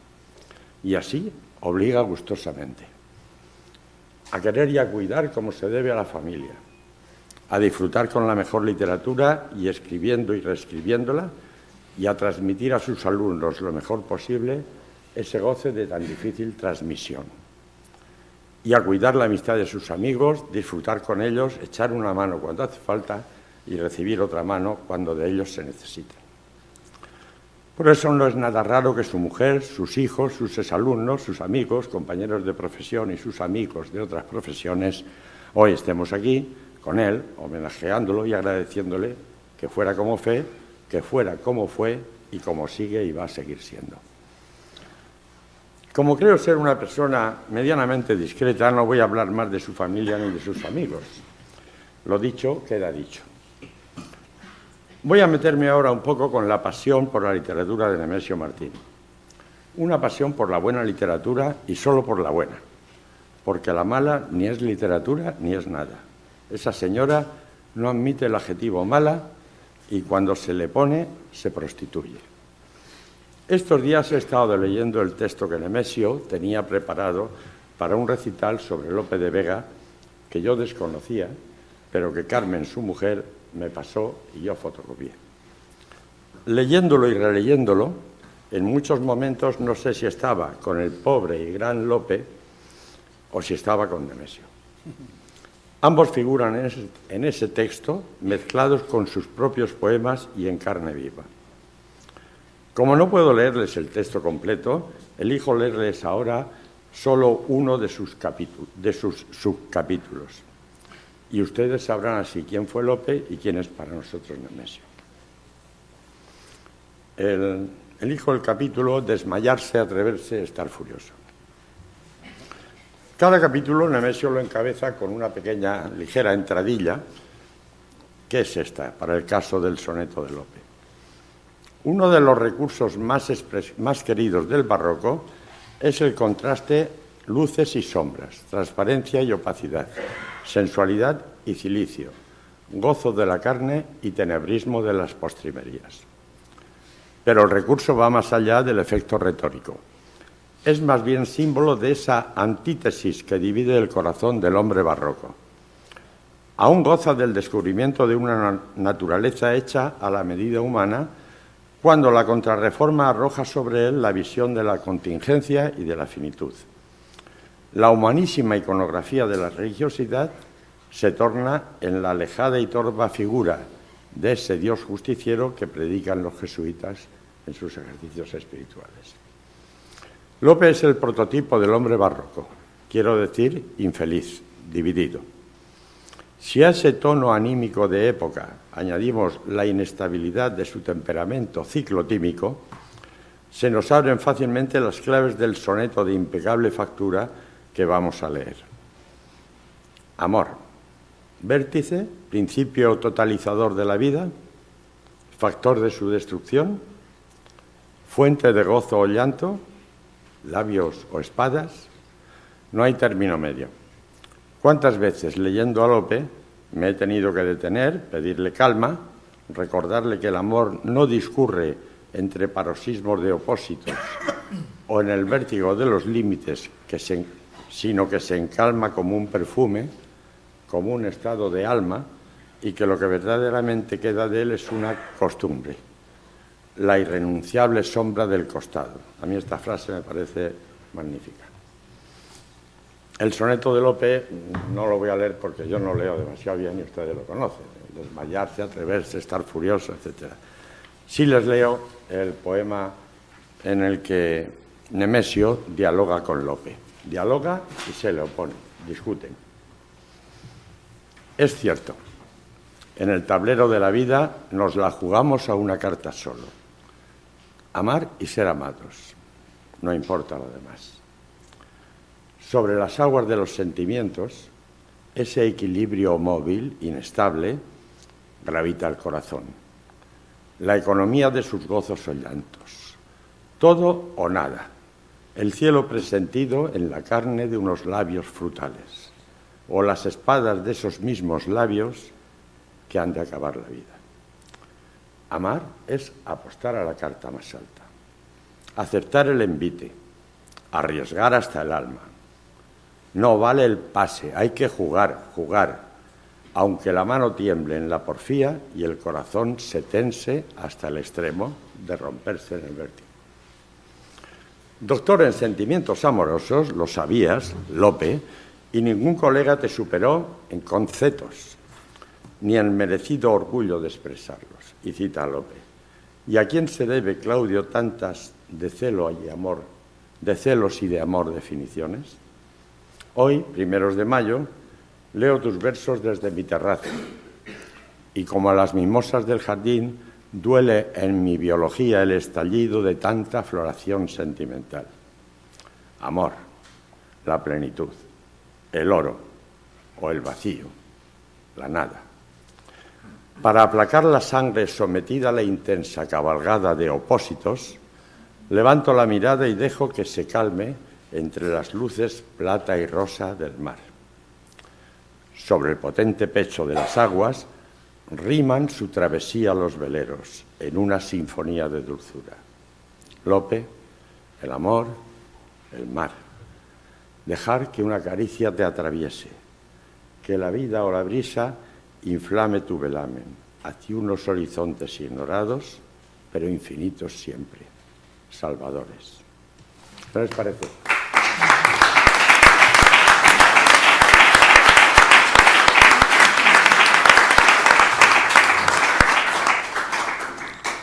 Y así obliga gustosamente a querer y a cuidar como se debe a la familia, a disfrutar con la mejor literatura y escribiendo y reescribiéndola, y a transmitir a sus alumnos lo mejor posible ese goce de tan difícil transmisión. Y a cuidar la amistad de sus amigos, disfrutar con ellos, echar una mano cuando hace falta y recibir otra mano cuando de ellos se necesita. Por eso no es nada raro que su mujer, sus hijos, sus exalumnos, sus amigos, compañeros de profesión y sus amigos de otras profesiones hoy estemos aquí con él, homenajeándolo y agradeciéndole que fuera como fue, que fuera como fue y como sigue y va a seguir siendo. Como creo ser una persona medianamente discreta, no voy a hablar más de su familia ni de sus amigos. Lo dicho queda dicho. Voy a meterme ahora un poco con la pasión por la literatura de Nemesio Martín. Una pasión por la buena literatura y solo por la buena, porque la mala ni es literatura ni es nada. Esa señora no admite el adjetivo mala y cuando se le pone se prostituye. Estos días he estado leyendo el texto que Nemesio tenía preparado para un recital sobre Lope de Vega que yo desconocía, pero que Carmen, su mujer, me pasó y yo fotocopié. Leyéndolo y releyéndolo, en muchos momentos no sé si estaba con el pobre y gran Lope o si estaba con Nemesio. Ambos figuran en ese texto mezclados con sus propios poemas y en carne viva. Como no puedo leerles el texto completo, elijo leerles ahora solo uno de sus subcapítulos. Y ustedes sabrán así quién fue Lope y quién es para nosotros Nemesio. Elijo el capítulo Desmayarse, atreverse, estar furioso. Cada capítulo Nemesio lo encabeza con una pequeña, ligera entradilla, que es esta, para el caso del soneto de Lope. Uno de los recursos más queridos del barroco es el contraste luces y sombras, transparencia y opacidad, sensualidad y cilicio, gozo de la carne y tenebrismo de las postrimerías. Pero el recurso va más allá del efecto retórico. Es más bien símbolo de esa antítesis que divide el corazón del hombre barroco. Aún goza del descubrimiento de una naturaleza hecha a la medida humana, cuando la Contrarreforma arroja sobre él la visión de la contingencia y de la finitud. La humanísima iconografía de la religiosidad se torna en la alejada y torva figura de ese Dios justiciero que predican los jesuitas en sus ejercicios espirituales. Lope es el prototipo del hombre barroco, quiero decir infeliz, dividido. Si a ese tono anímico de época añadimos la inestabilidad de su temperamento ciclotímico, se nos abren fácilmente las claves del soneto de impecable factura que vamos a leer. Amor, vértice, principio totalizador de la vida, factor de su destrucción, fuente de gozo o llanto, labios o espadas, no hay término medio. ¿Cuántas veces leyendo a Lope me he tenido que detener, pedirle calma, recordarle que el amor no discurre entre paroxismos de opósitos o en el vértigo de los límites, sino que se encalma como un perfume, como un estado de alma, y que lo que verdaderamente queda de él es una costumbre, la irrenunciable sombra del costado? A mí esta frase me parece magnífica. El soneto de Lope no lo voy a leer porque yo no leo demasiado bien y ustedes lo conocen. Desmayarse, atreverse, estar furioso, etc. Sí les leo el poema en el que Nemesio dialoga con Lope. Dialoga y se le opone, discuten. Es cierto, en el tablero de la vida nos la jugamos a una carta solo. Amar y ser amados, no importa lo demás. Sobre las aguas de los sentimientos, ese equilibrio móvil, inestable, gravita el corazón. La economía de sus gozos o llantos. Todo o nada. El cielo presentido en la carne de unos labios frutales. O las espadas de esos mismos labios que han de acabar la vida. Amar es apostar a la carta más alta. Aceptar el envite. Arriesgar hasta el alma. No vale el pase, hay que jugar, aunque la mano tiemble en la porfía y el corazón se tense hasta el extremo de romperse en el vértigo. Doctor en sentimientos amorosos, lo sabías, Lope, y ningún colega te superó en conceptos, ni en merecido orgullo de expresarlos. Y cita a Lope. ¿Y a quién se debe, Claudio, tantas de celos y de amor definiciones? Hoy, 1 de mayo, leo tus versos desde mi terraza y como a las mimosas del jardín duele en mi biología el estallido de tanta floración sentimental. Amor, la plenitud, el oro o el vacío, la nada. Para aplacar la sangre sometida a la intensa cabalgada de opósitos, levanto la mirada y dejo que se calme entre las luces plata y rosa del mar. Sobre el potente pecho de las aguas riman su travesía los veleros en una sinfonía de dulzura. Lope, el amor, el mar. Dejar que una caricia te atraviese, que la vida o la brisa inflame tu velamen hacia unos horizontes ignorados, pero infinitos siempre, salvadores. ¿Qué les parece?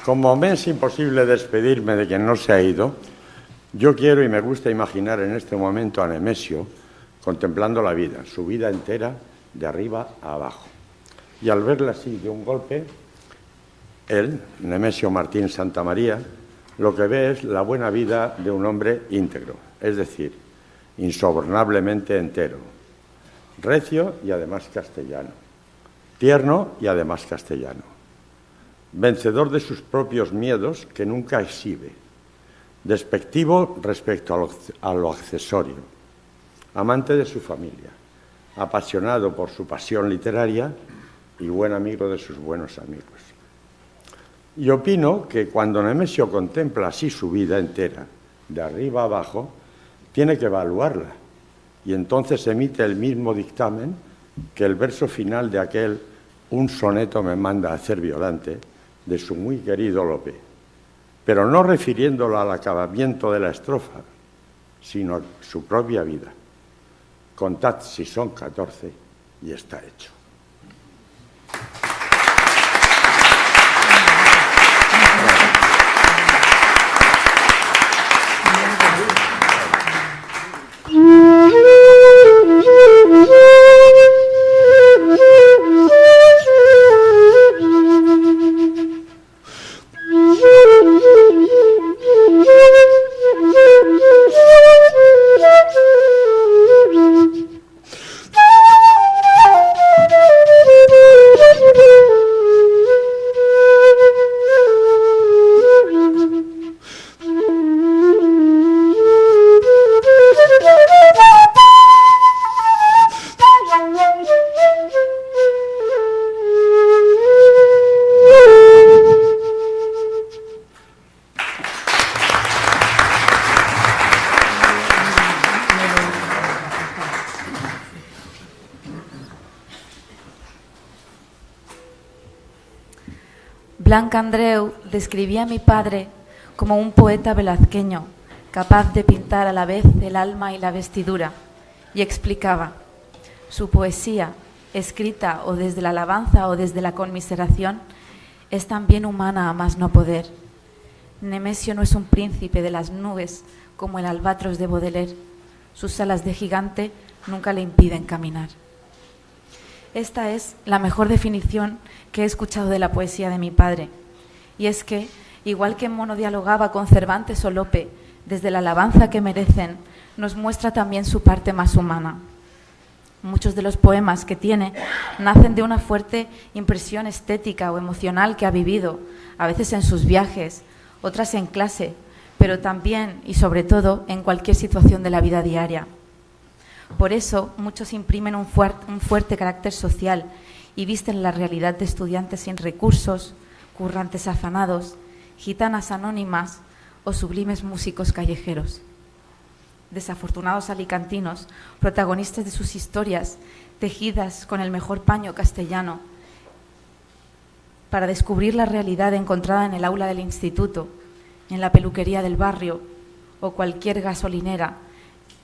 Como me es imposible despedirme de quien no se ha ido, yo quiero y me gusta imaginar en este momento a Nemesio contemplando la vida, su vida entera, de arriba a abajo. Y al verla así de un golpe, él, Nemesio Martín Santamaría, lo que ve es la buena vida de un hombre íntegro, es decir, insobornablemente entero, recio y además castellano, tierno y además castellano, vencedor de sus propios miedos que nunca exhibe, despectivo respecto a lo accesorio, amante de su familia, apasionado por su pasión literaria y buen amigo de sus buenos amigos. Y opino que cuando Nemesio contempla así su vida entera, de arriba a abajo, tiene que evaluarla y entonces emite el mismo dictamen que el verso final de aquel "Un soneto me manda a hacer Violante" de su muy querido Lope, pero no refiriéndolo al acabamiento de la estrofa, sino a su propia vida. Contad si son 14 y está hecho. Blanca Andreu describía a mi padre como un poeta velazqueño, capaz de pintar a la vez el alma y la vestidura, y explicaba: su poesía, escrita o desde la alabanza o desde la conmiseración, es también humana a más no poder. Nemesio no es un príncipe de las nubes como el albatros de Baudelaire. Sus alas de gigante nunca le impiden caminar. Esta es la mejor definición que he escuchado de la poesía de mi padre. Y es que, igual que Mono dialogaba con Cervantes o Lope, desde la alabanza que merecen, nos muestra también su parte más humana. Muchos de los poemas que tiene nacen de una fuerte impresión estética o emocional que ha vivido, a veces en sus viajes, otras en clase, pero también y sobre todo en cualquier situación de la vida diaria. Por eso, muchos imprimen un fuerte carácter social y visten la realidad de estudiantes sin recursos, currantes afanados, gitanas anónimas o sublimes músicos callejeros. Desafortunados alicantinos, protagonistas de sus historias, tejidas con el mejor paño castellano, para descubrir la realidad encontrada en el aula del instituto, en la peluquería del barrio o cualquier gasolinera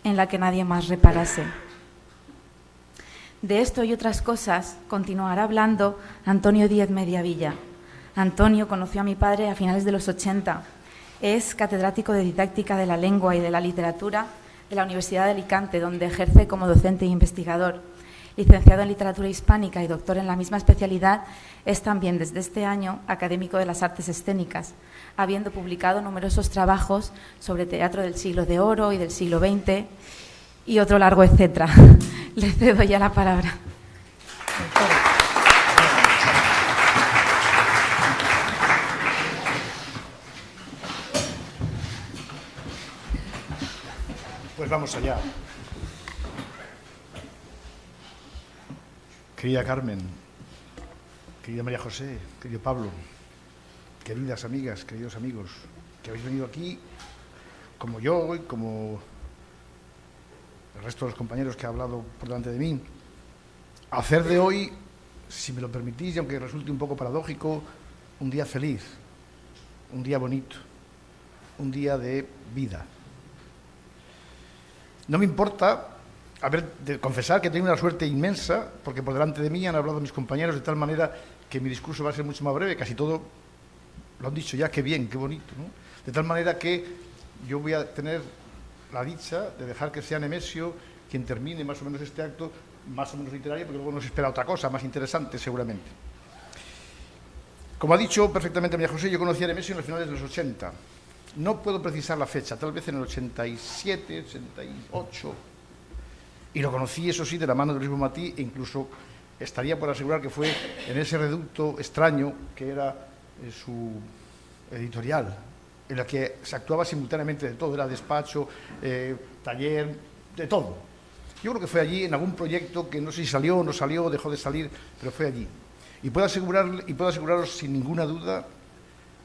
en la que nadie más reparase. De esto y otras cosas continuará hablando Antonio Díez Mediavilla. Antonio conoció a mi padre a finales de los 80. Es catedrático de Didáctica de la Lengua y de la Literatura de la Universidad de Alicante, donde ejerce como docente e investigador. Licenciado en Literatura Hispánica y doctor en la misma especialidad, es también desde este año académico de las artes escénicas, habiendo publicado numerosos trabajos sobre teatro del siglo de oro y del siglo XX y otro largo etcétera. Le cedo ya la palabra. Pues vamos allá. Querida Carmen, querida María José, querido Pablo, queridas amigas, queridos amigos, que habéis venido aquí, como yo y como el resto de los compañeros que ha hablado por delante de mí, a hacer de hoy, si me lo permitís, y aunque resulte un poco paradójico, un día feliz. un día bonito, un día de vida. No me importa de confesar que tengo una suerte inmensa, porque por delante de mí han hablado mis compañeros de tal manera que mi discurso va a ser mucho más breve, casi todo lo han dicho ya, qué bien, qué bonito, ¿no? De tal manera que yo voy a tener la dicha de dejar que sea Nemesio quien termine más o menos este acto, más o menos literario, porque luego nos espera otra cosa más interesante seguramente. Como ha dicho perfectamente María José, yo conocí a Nemesio en los finales de los 80. No puedo precisar la fecha, tal vez en el 87, 88... Y lo conocí, eso sí, de la mano de Luis Bonmatí, e incluso estaría por asegurar que fue en ese reducto extraño que era su editorial, en la que se actuaba simultáneamente de todo, era despacho, taller, de todo. Yo creo que fue allí en algún proyecto que no sé si salió o no salió, dejó de salir, pero fue allí. Y puedo aseguraros sin ninguna duda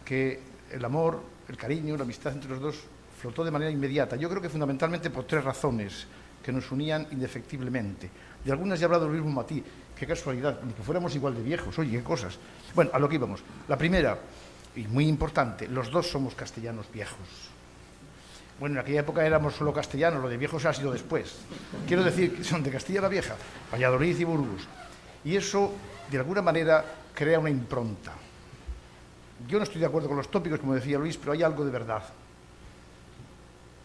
que el amor, el cariño, la amistad entre los dos flotó de manera inmediata. Yo creo que fundamentalmente por tres razones que nos unían indefectiblemente. De algunas ya ha hablado Luis Bonmatí, qué casualidad, ni que fuéramos igual de viejos, oye, qué cosas. Bueno, a lo que íbamos. La primera, y muy importante, los dos somos castellanos viejos. Bueno, en aquella época éramos solo castellanos, lo de viejos ha sido después. Quiero decir que son de Castilla la Vieja, Valladolid y Burgos. Y eso, de alguna manera, crea una impronta. Yo no estoy de acuerdo con los tópicos, como decía Luis, pero hay algo de verdad.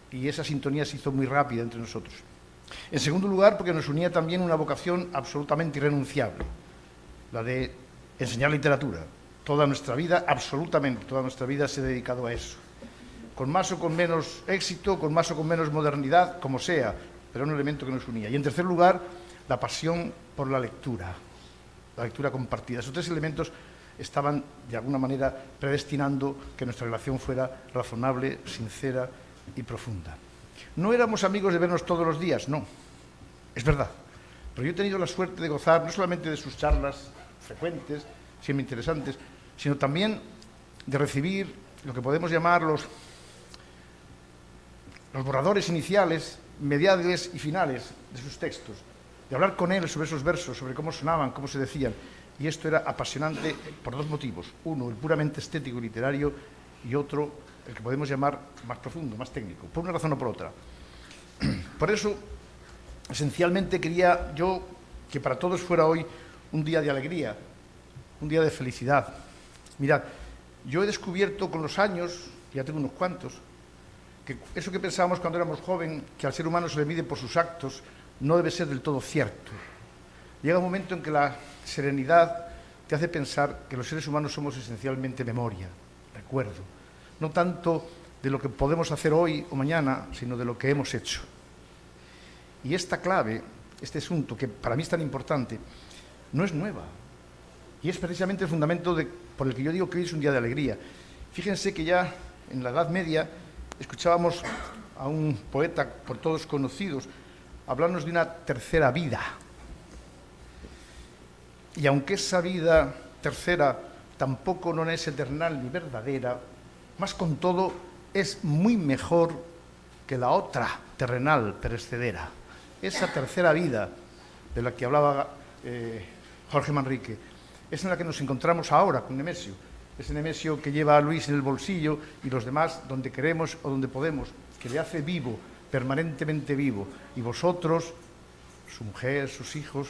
Y esa sintonía se hizo muy rápida entre nosotros. En segundo lugar, porque nos unía también una vocación absolutamente irrenunciable, la de enseñar literatura. Toda nuestra vida, absolutamente toda nuestra vida se ha dedicado a eso. Con más o con menos éxito, con más o con menos modernidad, como sea, pero era un elemento que nos unía. Y en tercer lugar, la pasión por la lectura compartida. Esos tres elementos estaban, de alguna manera, predestinando que nuestra relación fuera razonable, sincera y profunda. No éramos amigos de vernos todos los días, no, es verdad. Pero yo he tenido la suerte de gozar no solamente de sus charlas frecuentes, siempre interesantes, sino también de recibir lo que podemos llamar los borradores iniciales, mediales y finales de sus textos, de hablar con él sobre esos versos, sobre cómo sonaban, cómo se decían. Y esto era apasionante por dos motivos. Uno, el puramente estético y literario, y otro, el que podemos llamar más profundo, más técnico, por una razón o por otra. Por eso, esencialmente quería yo que para todos fuera hoy un día de alegría, un día de felicidad. Mirad, yo he descubierto con los años, ya tengo unos cuantos, que eso que pensábamos cuando éramos jóvenes, que al ser humano se le mide por sus actos, no debe ser del todo cierto. Llega un momento en que la serenidad te hace pensar que los seres humanos somos esencialmente memoria, recuerdo. No tanto de lo que podemos hacer hoy o mañana, sino de lo que hemos hecho. Y esta clave, este asunto, que para mí es tan importante, no es nueva. Y es precisamente el fundamento por el que yo digo que hoy es un día de alegría. Fíjense que ya en la Edad Media escuchábamos a un poeta por todos conocidos hablarnos de una tercera vida. Y aunque esa vida tercera tampoco no es eternal ni verdadera, más con todo es muy mejor que la otra terrenal perecedera. Esa tercera vida de la que hablaba Jorge Manrique es en la que nos encontramos ahora con Nemesio. Ese Nemesio que lleva a Luis en el bolsillo y los demás donde queremos o donde podemos, que le hace vivo, permanentemente vivo. Y vosotros, su mujer, sus hijos,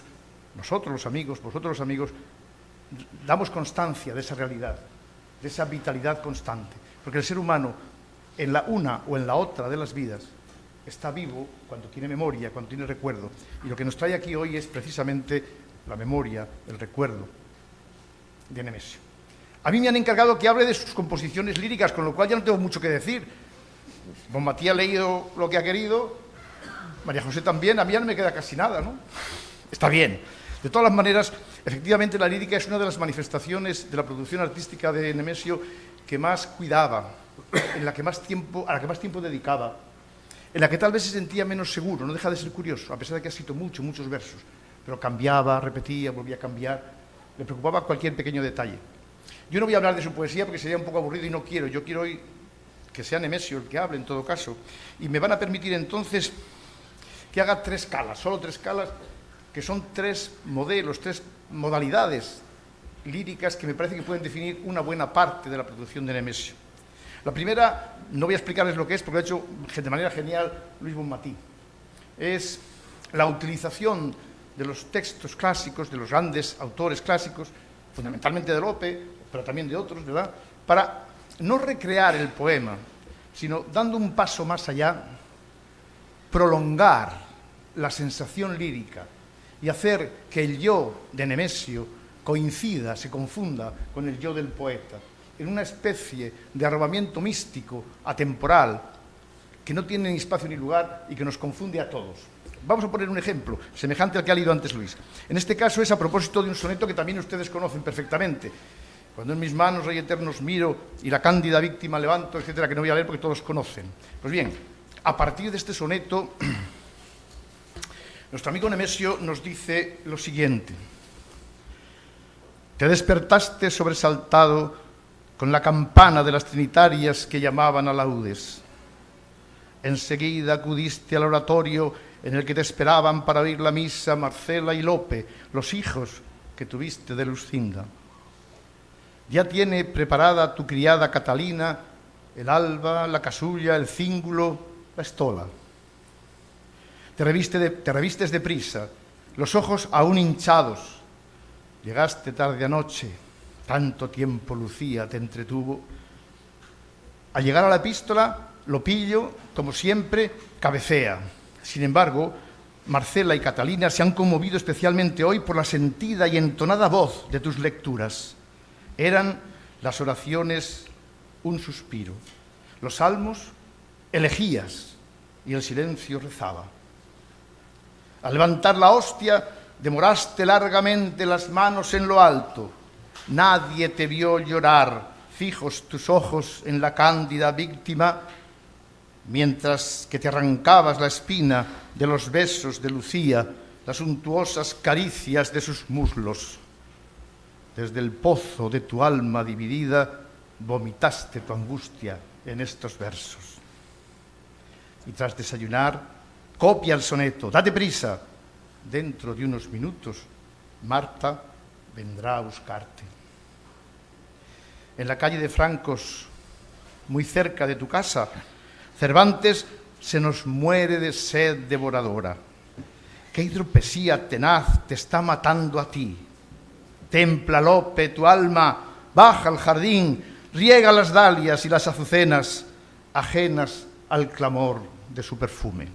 nosotros los amigos, vosotros los amigos, damos constancia de esa realidad, de esa vitalidad constante. Porque el ser humano, en la una o en la otra de las vidas, está vivo cuando tiene memoria, cuando tiene recuerdo. Y lo que nos trae aquí hoy es precisamente la memoria, el recuerdo de Nemesio. A mí me han encargado que hable de sus composiciones líricas, con lo cual ya no tengo mucho que decir. Bonmatí ha leído lo que ha querido, María José también, a mí ya no me queda casi nada, ¿no? Está bien. De todas las maneras, efectivamente la lírica es una de las manifestaciones de la producción artística de Nemesio que más cuidaba, a la que más tiempo dedicaba, en la que tal vez se sentía menos seguro, no deja de ser curioso, a pesar de que ha escrito muchos versos, pero cambiaba, repetía, volvía a cambiar, le preocupaba cualquier pequeño detalle. Yo no voy a hablar de su poesía porque sería un poco aburrido y no quiero, yo quiero hoy que sea Nemesio el que hable en todo caso, y me van a permitir entonces que haga tres calas, solo tres calas, que son tres modelos, tres modalidades líricas que me parece que pueden definir una buena parte de la producción de Nemesio. La primera, no voy a explicarles lo que es, porque lo ha hecho de manera genial Luis Bonmatí. Es la utilización de los textos clásicos, de los grandes autores clásicos, fundamentalmente de Lope, pero también de otros, ¿verdad?, para no recrear el poema, sino dando un paso más allá, prolongar la sensación lírica y hacer que el yo de Nemesio coincida, se confunda con el yo del poeta, en una especie de arrobamiento místico, atemporal, que no tiene ni espacio ni lugar y que nos confunde a todos. Vamos a poner un ejemplo, semejante al que ha leído antes Luis. En este caso es a propósito de un soneto que también ustedes conocen perfectamente. Cuando en mis manos, Rey eterno, os miro y la cándida víctima levanto, etcétera, que no voy a leer porque todos conocen. Pues bien, a partir de este soneto, nuestro amigo Nemesio nos dice lo siguiente. Te despertaste sobresaltado con la campana de las trinitarias que llamaban a laudes. Enseguida acudiste al oratorio en el que te esperaban para oír la misa Marcela y Lope, los hijos que tuviste de Lucinda. Ya tiene preparada tu criada Catalina el alba, la casulla, el cíngulo, la estola. Te revistes de prisa, los ojos aún hinchados. Llegaste tarde anoche, tanto tiempo Lucía te entretuvo. Al llegar a la epístola, Lopillo, como siempre, cabecea. Sin embargo, Marcela y Catalina se han conmovido especialmente hoy por la sentida y entonada voz de tus lecturas. Eran las oraciones un suspiro, los salmos elegías y el silencio rezaba. Al levantar la hostia, demoraste largamente las manos en lo alto. Nadie te vio llorar, fijos tus ojos en la cándida víctima, mientras que te arrancabas la espina de los besos de Lucía, las suntuosas caricias de sus muslos. Desde el pozo de tu alma dividida, vomitaste tu angustia en estos versos. Y tras desayunar, copia el soneto, date prisa. Dentro de unos minutos, Marta vendrá a buscarte. En la calle de Francos, muy cerca de tu casa, Cervantes se nos muere de sed devoradora. ¿Qué hidropesía tenaz te está matando a ti? Templa, Lope, tu alma, baja al jardín, riega las dalias y las azucenas, ajenas al clamor de su perfume.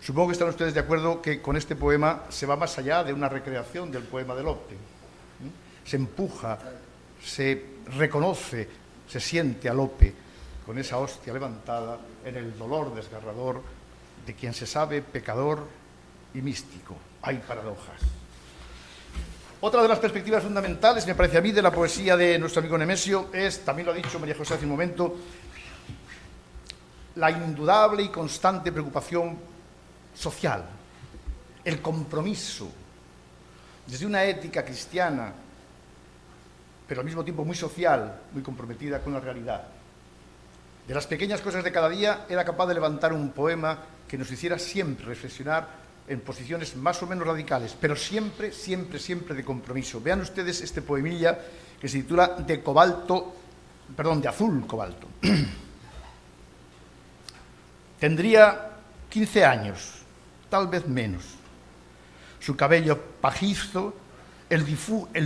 Supongo que están ustedes de acuerdo que con este poema se va más allá de una recreación del poema de Lope. Se empuja, se reconoce, se siente a Lope con esa hostia levantada en el dolor desgarrador de quien se sabe pecador y místico. Hay paradojas. Otra de las perspectivas fundamentales, me parece a mí, de la poesía de nuestro amigo Nemesio es, también lo ha dicho María José hace un momento, la indudable y constante preocupación social, el compromiso, desde una ética cristiana, pero al mismo tiempo muy social, muy comprometida con la realidad. De las pequeñas cosas de cada día era capaz de levantar un poema que nos hiciera siempre reflexionar en posiciones más o menos radicales, pero siempre, siempre, siempre de compromiso. Vean ustedes este poemilla que se titula de azul cobalto. Tendría 15 años, tal vez menos. Su cabello pajizo, el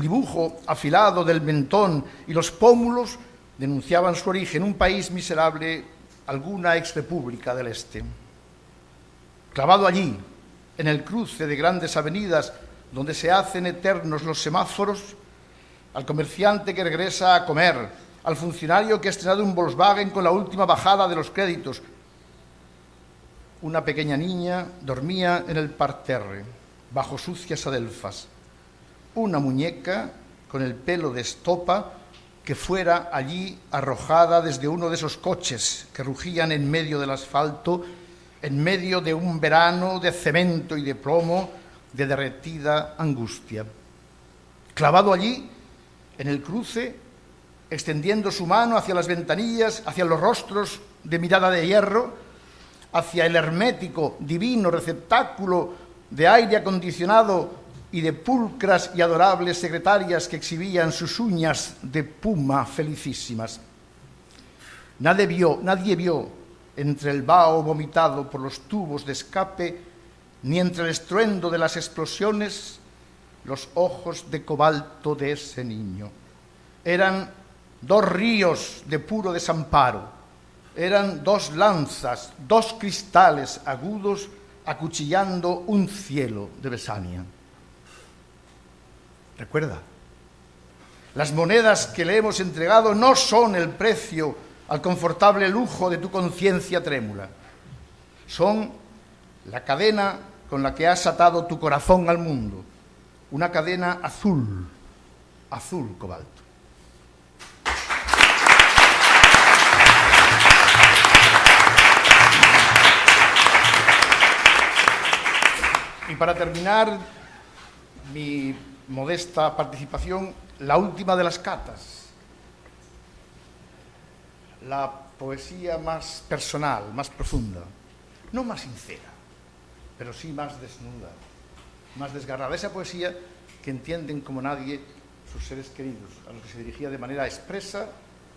dibujo afilado del mentón y los pómulos denunciaban su origen, un país miserable, alguna exrepública del Este. Clavado allí, en el cruce de grandes avenidas donde se hacen eternos los semáforos, al comerciante que regresa a comer, al funcionario que ha estrenado un Volkswagen con la última bajada de los créditos. Una pequeña niña dormía en el parterre, bajo sucias adelfas. Una muñeca con el pelo de estopa que fuera allí arrojada desde uno de esos coches que rugían en medio del asfalto, en medio de un verano de cemento y de plomo, de derretida angustia. Clavado allí, en el cruce, extendiendo su mano hacia las ventanillas, hacia los rostros de mirada de hierro, hacia el hermético, divino receptáculo de aire acondicionado y de pulcras y adorables secretarias que exhibían sus uñas de puma felicísimas. Nadie vio entre el vaho vomitado por los tubos de escape, ni entre el estruendo de las explosiones, los ojos de cobalto de ese niño. Eran 2 ríos de puro desamparo, eran 2 lanzas, 2 cristales agudos acuchillando un cielo de Besania. Recuerda, las monedas que le hemos entregado no son el precio al confortable lujo de tu conciencia trémula. Son la cadena con la que has atado tu corazón al mundo, una cadena azul, azul cobalto. Y para terminar mi modesta participación, la última de las catas, la poesía más personal, más profunda, no más sincera, pero sí más desnuda, más desgarrada, esa poesía que entienden como nadie sus seres queridos, a los que se dirigía de manera expresa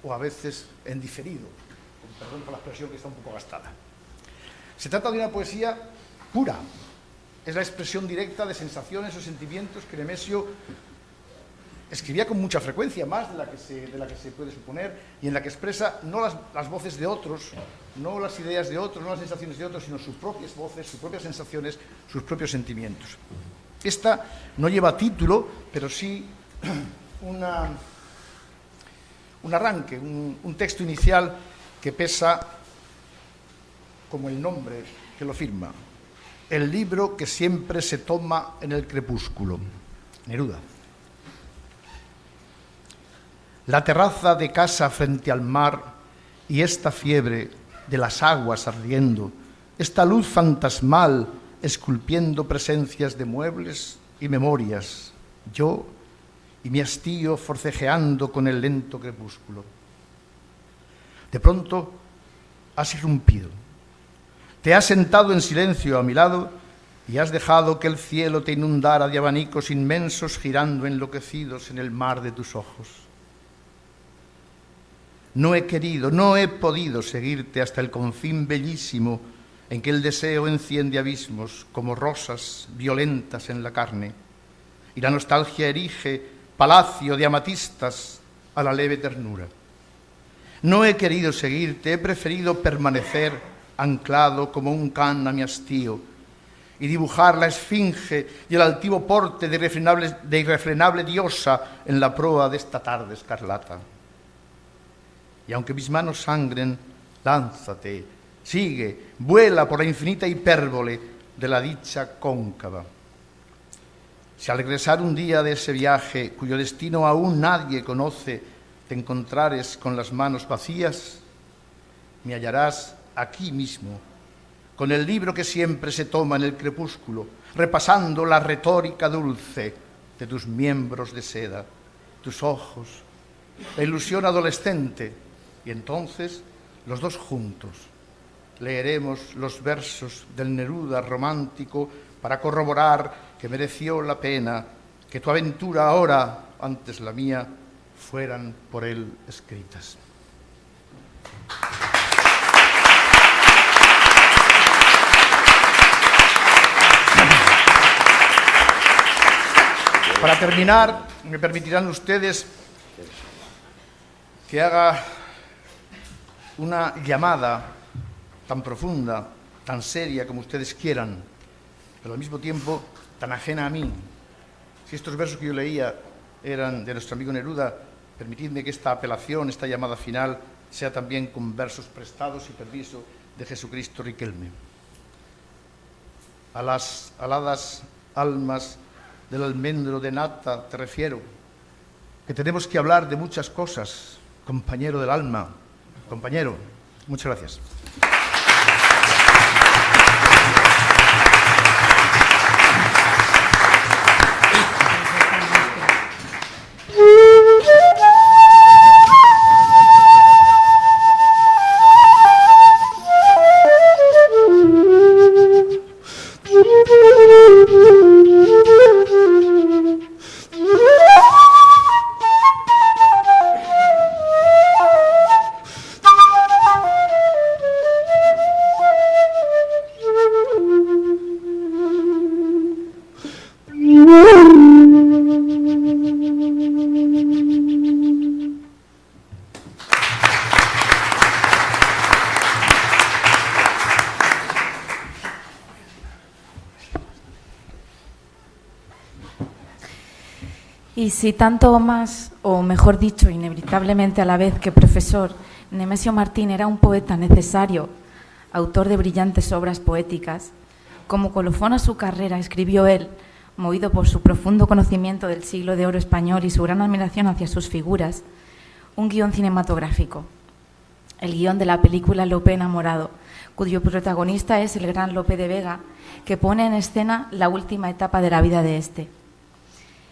o a veces en diferido, con perdón por la expresión que está un poco gastada. Se trata de una poesía pura, es la expresión directa de sensaciones o sentimientos que Nemesio escribía con mucha frecuencia, más de la que se puede suponer, y en la que expresa no las voces de otros, no las ideas de otros, no las sensaciones de otros, sino sus propias voces, sus propias sensaciones, sus propios sentimientos. Esta no lleva título, pero sí un arranque, un texto inicial que pesa como el nombre que lo firma. El libro que siempre se toma en el crepúsculo. Neruda. La terraza de casa frente al mar y esta fiebre de las aguas ardiendo, esta luz fantasmal esculpiendo presencias de muebles y memorias, yo y mi hastío forcejeando con el lento crepúsculo. De pronto has irrumpido. Te has sentado en silencio a mi lado y has dejado que el cielo te inundara de abanicos inmensos girando enloquecidos en el mar de tus ojos. No he querido, no he podido seguirte hasta el confín bellísimo en que el deseo enciende abismos como rosas violentas en la carne y la nostalgia erige palacio de amatistas a la leve ternura. No he querido seguirte, he preferido permanecer anclado como un can a mi hastío y dibujar la esfinge y el altivo porte de irrefrenable diosa en la proa de esta tarde escarlata. Y aunque mis manos sangren, lánzate, sigue, vuela por la infinita hipérbole de la dicha cóncava. Si al regresar un día de ese viaje, cuyo destino aún nadie conoce, te encontrares con las manos vacías, me hallarás aquí mismo, con el libro que siempre se toma en el crepúsculo, repasando la retórica dulce de tus miembros de seda, tus ojos, la ilusión adolescente, y entonces los dos juntos leeremos los versos del Neruda romántico para corroborar que mereció la pena que tu aventura ahora, antes la mía, fueran por él escritas. Para terminar, me permitirán ustedes que haga una llamada tan profunda, tan seria como ustedes quieran, pero al mismo tiempo tan ajena a mí. Si estos versos que yo leía eran de nuestro amigo Neruda, permitidme que esta apelación, esta llamada final, sea también con versos prestados y permiso de Jesucristo Riquelme. A las aladas almas del almendro de nata te refiero, que tenemos que hablar de muchas cosas, compañero del alma, compañero. Muchas gracias. Y si tanto o más, o mejor dicho, inevitablemente a la vez que profesor, Nemesio Martín era un poeta necesario, autor de brillantes obras poéticas, como colofón a su carrera escribió él, movido por su profundo conocimiento del siglo de oro español y su gran admiración hacia sus figuras, un guión cinematográfico, el guión de la película Lope enamorado, cuyo protagonista es el gran Lope de Vega, que pone en escena la última etapa de la vida de este.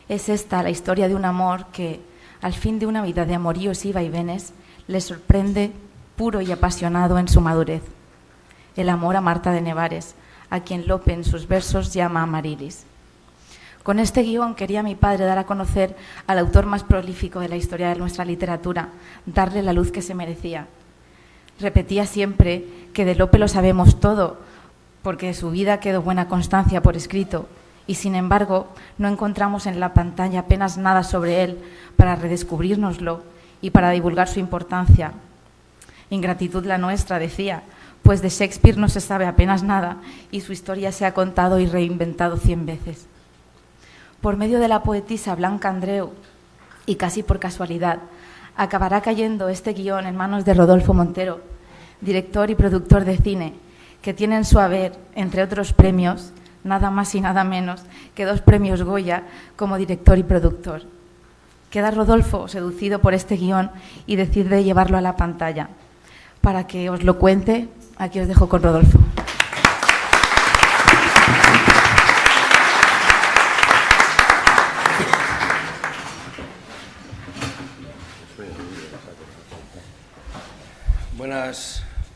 Es esta la historia de un amor que, al fin de una vida de amoríos y vaivenes, le sorprende puro y apasionado en su madurez. El amor a Marta de Nevares, a quien Lope en sus versos llama Amarilis. Con este guión quería mi padre dar a conocer al autor más prolífico de la historia de nuestra literatura, darle la luz que se merecía. Repetía siempre que de Lope lo sabemos todo, porque de su vida quedó buena constancia por escrito, y sin embargo no encontramos en la pantalla apenas nada sobre él para redescubrírnoslo y para divulgar su importancia. Ingratitud la nuestra, decía, pues de Shakespeare no se sabe apenas nada y su historia se ha contado y reinventado 100 veces. Por medio de la poetisa Blanca Andreu, y casi por casualidad, acabará cayendo este guión en manos de Rodolfo Montero, director y productor de cine, que tiene en su haber, entre otros premios, nada más y nada menos que 2 premios Goya como director y productor. Queda Rodolfo seducido por este guión y decide llevarlo a la pantalla. Para que os lo cuente, aquí os dejo con Rodolfo.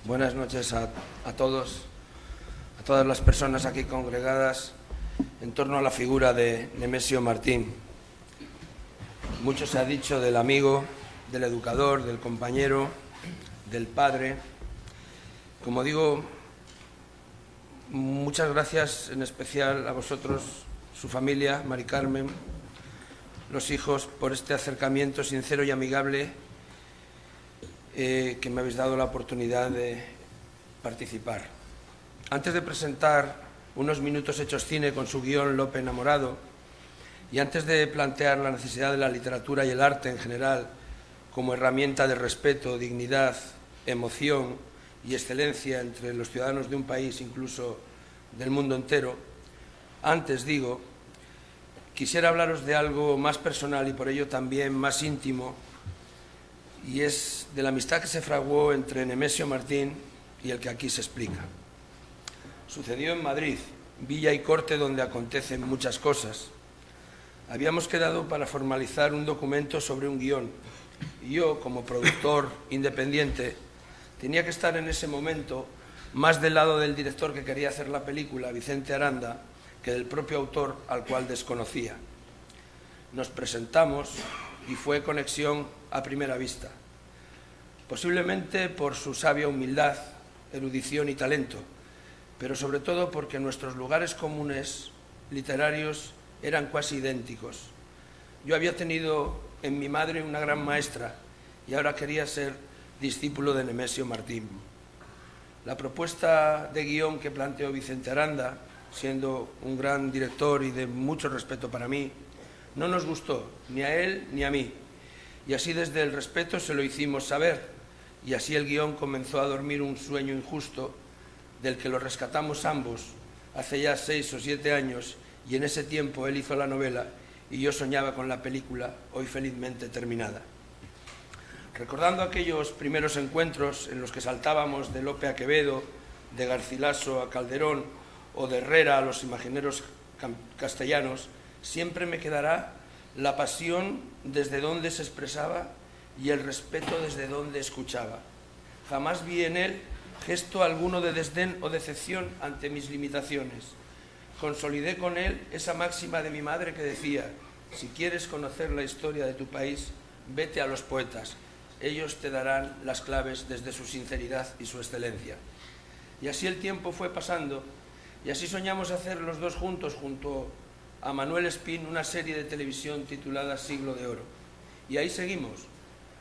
Buenas noches a todos, a todas las personas aquí congregadas en torno a la figura de Nemesio Martín. Mucho se ha dicho del amigo, del educador, del compañero, del padre. Como digo, muchas gracias en especial a vosotros, su familia, Mari Carmen, los hijos, por este acercamiento sincero y amigable que me habéis dado la oportunidad de participar. Antes de presentar unos minutos hechos cine con su guión Lope enamorado, y antes de plantear la necesidad de la literatura y el arte en general como herramienta de respeto, dignidad, emoción y excelencia entre los ciudadanos de un país, incluso del mundo entero, antes digo, quisiera hablaros de algo más personal y por ello también más íntimo, y es de la amistad que se fraguó entre Nemesio Martín y el que aquí se explica. Sucedió en Madrid, villa y corte donde acontecen muchas cosas. Habíamos quedado para formalizar un documento sobre un guión y yo, como productor independiente, tenía que estar en ese momento más del lado del director que quería hacer la película, Vicente Aranda, que del propio autor al cual desconocía. Nos presentamos y fue conexión a primera vista, posiblemente por su sabia humildad, erudición y talento, pero sobre todo porque nuestros lugares comunes literarios eran casi idénticos. Yo había tenido en mi madre una gran maestra y ahora quería ser discípulo de Nemesio Martín. La propuesta de guión que planteó Vicente Aranda, siendo un gran director y de mucho respeto para mí, no nos gustó, ni a él ni a mí, y así desde el respeto se lo hicimos saber, y así el guión comenzó a dormir un sueño injusto del que lo rescatamos ambos hace ya 6 o 7 años, y en ese tiempo él hizo la novela y yo soñaba con la película, hoy felizmente terminada. Recordando aquellos primeros encuentros en los que saltábamos de Lope a Quevedo, de Garcilaso a Calderón o de Herrera a los imagineros castellanos, siempre me quedará la pasión desde donde se expresaba y el respeto desde donde escuchaba. Jamás vi en él gesto alguno de desdén o decepción ante mis limitaciones. Consolidé con él esa máxima de mi madre que decía: si quieres conocer la historia de tu país, vete a los poetas. Ellos te darán las claves desde su sinceridad y su excelencia. Y así el tiempo fue pasando, y así soñamos hacer los dos juntos, junto a Manuel Espín, una serie de televisión titulada Siglo de Oro. Y ahí seguimos.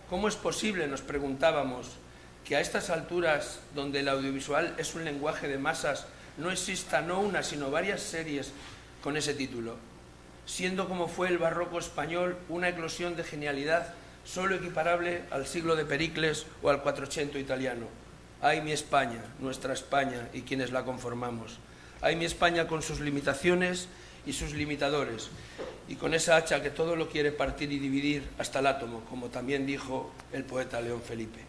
¿Cómo es posible, nos preguntábamos, que a estas alturas, donde el audiovisual es un lenguaje de masas, no exista no una, sino varias series con ese título? siendo como fue el barroco español una eclosión de genialidad solo equiparable al siglo de Pericles o al Quattrocento italiano. ¡Ay, mi España, nuestra España y quienes la conformamos! ¡Ay, mi España con sus limitaciones y sus limitadores! Y con esa hacha que todo lo quiere partir y dividir hasta el átomo, como también dijo el poeta León Felipe.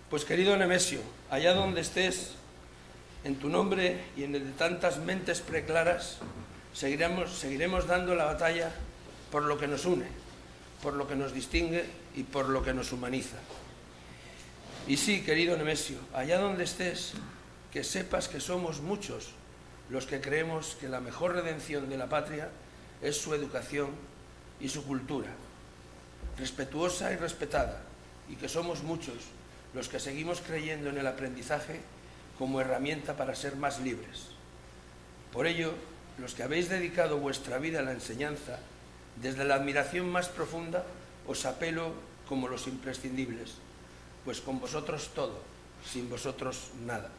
Pues querido Nemesio, allá donde estés, en tu nombre y en el de tantas mentes preclaras, seguiremos dando la batalla por lo que nos une, por lo que nos distingue y por lo que nos humaniza. Y sí, querido Nemesio, allá donde estés, que sepas que somos muchos los que creemos que la mejor redención de la patria es su educación y su cultura, respetuosa y respetada, y que somos muchos los que seguimos creyendo en el aprendizaje como herramienta para ser más libres. Por ello, los que habéis dedicado vuestra vida a la enseñanza, desde la admiración más profunda, os apelo como los imprescindibles, pues con vosotros todo, sin vosotros nada.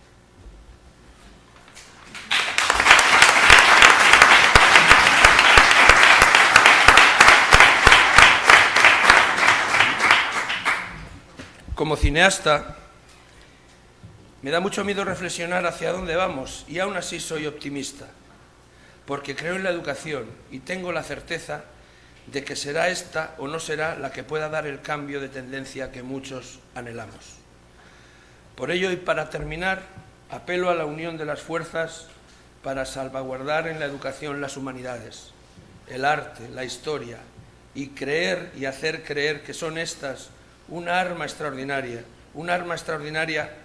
Como cineasta, me da mucho miedo reflexionar hacia dónde vamos, y aún así soy optimista, porque creo en la educación y tengo la certeza de que será esta o no será la que pueda dar el cambio de tendencia que muchos anhelamos. Por ello, y para terminar, apelo a la unión de las fuerzas para salvaguardar en la educación las humanidades, el arte, la historia, y creer y hacer creer que son estas una arma extraordinaria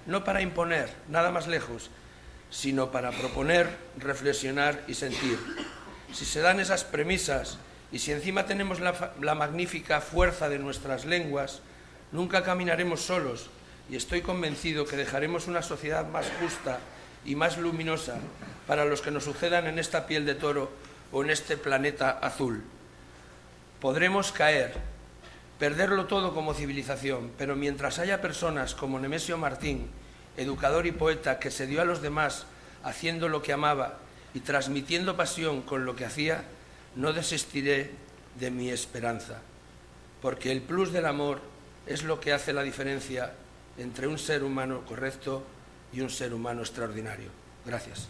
no para imponer, nada más lejos, sino para proponer, reflexionar y sentir. Si se dan esas premisas y si encima tenemos la magnífica fuerza de nuestras lenguas, nunca caminaremos solos y estoy convencido que dejaremos una sociedad más justa y más luminosa para los que nos sucedan en esta piel de toro o en este planeta azul. Podremos caer, perderlo todo como civilización, pero mientras haya personas como Nemesio Martín, educador y poeta que se dio a los demás haciendo lo que amaba y transmitiendo pasión con lo que hacía, no desistiré de mi esperanza, porque el plus del amor es lo que hace la diferencia entre un ser humano correcto y un ser humano extraordinario. Gracias.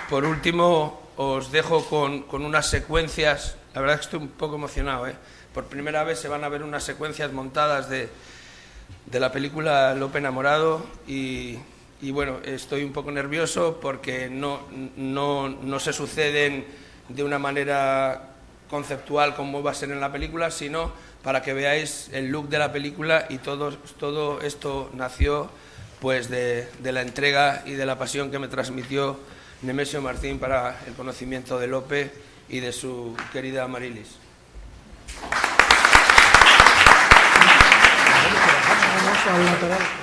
Por último, os dejo con unas secuencias. La verdad es que estoy un poco emocionado, ¿eh? Por primera vez se van a ver unas secuencias montadas de la película Lope enamorado y bueno, estoy un poco nervioso porque no se suceden de una manera conceptual como va a ser en la película, sino para que veáis el look de la película, y todo esto nació pues de la entrega y de la pasión que me transmitió Nemesio Martín para el conocimiento de Lope y de su querida Marilis. Al lateral.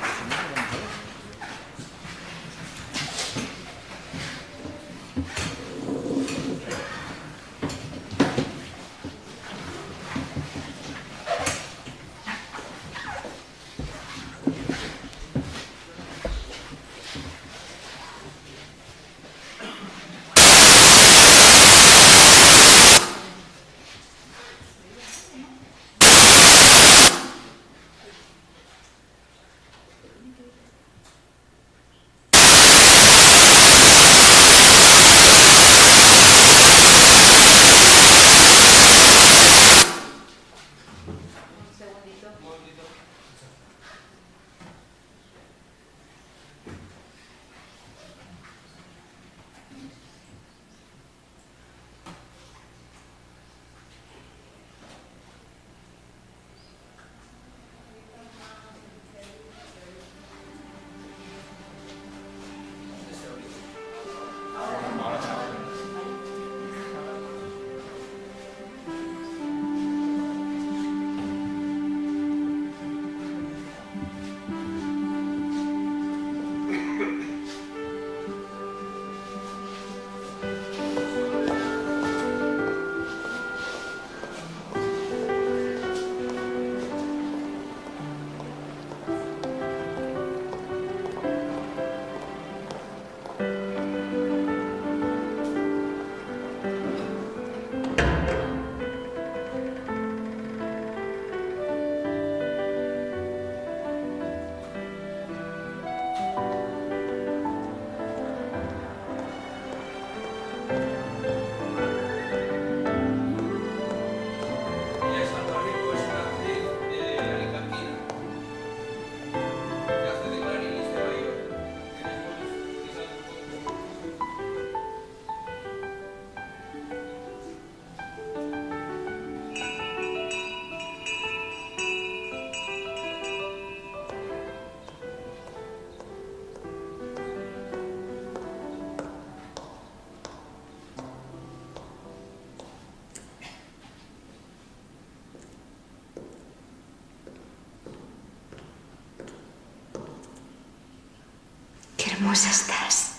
hermosa estás.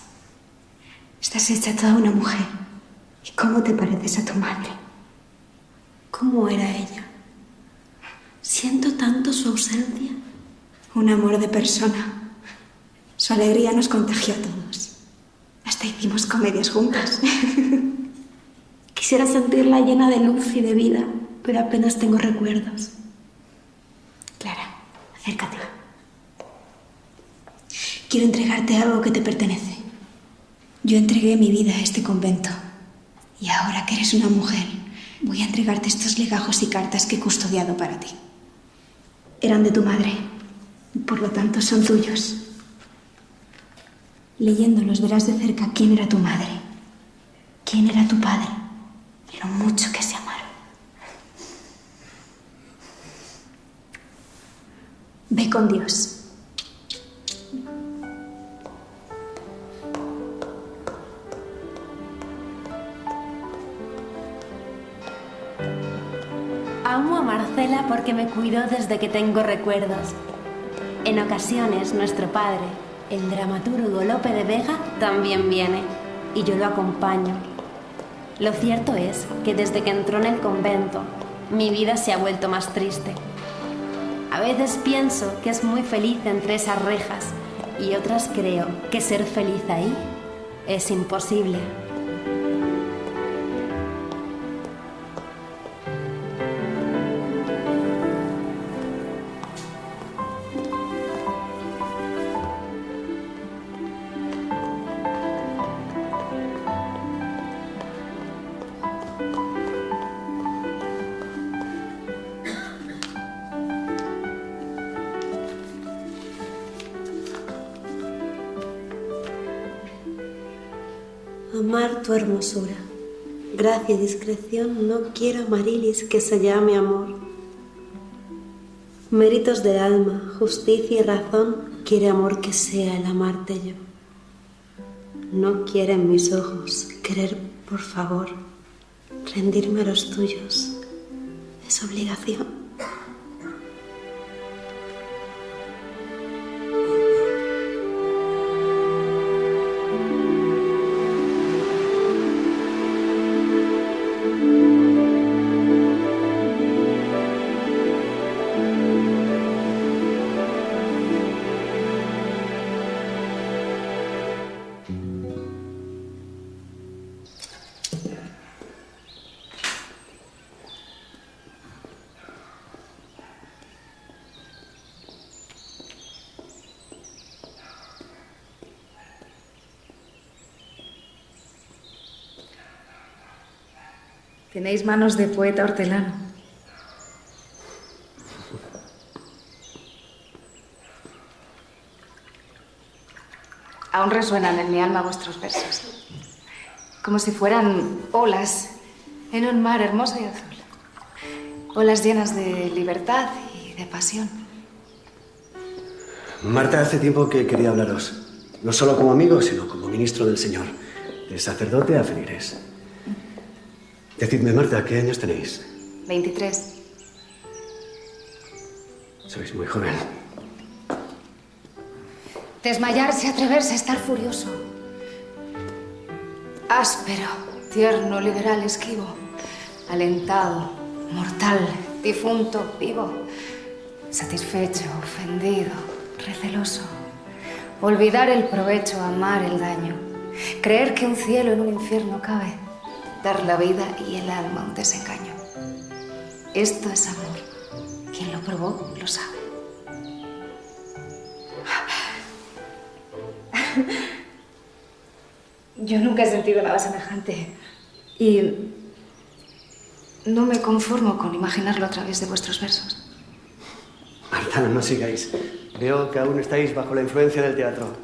Estás hecha toda una mujer. ¿Y cómo te pareces a tu madre? ¿Cómo era ella? Siento tanto su ausencia. Un amor de persona. Su alegría nos contagió a todos. Hasta hicimos comedias juntas. Quisiera sentirla llena de luz y de vida, pero apenas tengo recuerdos. Clara, acércate. Quiero entregarte algo que te pertenece. Yo entregué mi vida a este convento. Y ahora que eres una mujer, voy a entregarte estos legajos y cartas que he custodiado para ti. Eran de tu madre, por lo tanto son tuyos. Leyéndolos verás de cerca quién era tu madre, quién era tu padre y lo mucho que se amaron. Ve con Dios. Amo a Marcela porque me cuidó desde que tengo recuerdos. En ocasiones, nuestro padre, el dramaturgo Lope de Vega, también viene y yo lo acompaño. Lo cierto es que desde que entró en el convento, mi vida se ha vuelto más triste. A veces pienso que es muy feliz entre esas rejas y otras creo que ser feliz ahí es imposible. Amar tu hermosura, gracia y discreción, no quiero, Amarilis, que se llame amor. Méritos del alma, justicia y razón, quiere amor que sea el amarte yo. No quieren mis ojos querer, por favor, rendirme a los tuyos, es obligación. Tenéis manos de poeta hortelano. Aún resuenan en mi alma vuestros versos, como si fueran olas en un mar hermoso y azul. Olas llenas de libertad y de pasión. Marta, hace tiempo que quería hablaros, no solo como amigo, sino como ministro del Señor, de sacerdote a feligres. Decidme, Marta, ¿qué años tenéis? 23. Sois muy joven. Desmayarse, atreverse a estar furioso. Áspero, tierno, liberal, esquivo. Alentado, mortal, difunto, vivo. Satisfecho, ofendido, receloso. Olvidar el provecho, amar el daño. Creer que un cielo en un infierno cabe. Dar la vida y el alma a un desengaño. Esto es amor. Quien lo probó lo sabe. Yo nunca he sentido nada semejante. Y no me conformo con imaginarlo a través de vuestros versos. Marta, no sigáis. Veo que aún estáis bajo la influencia del teatro.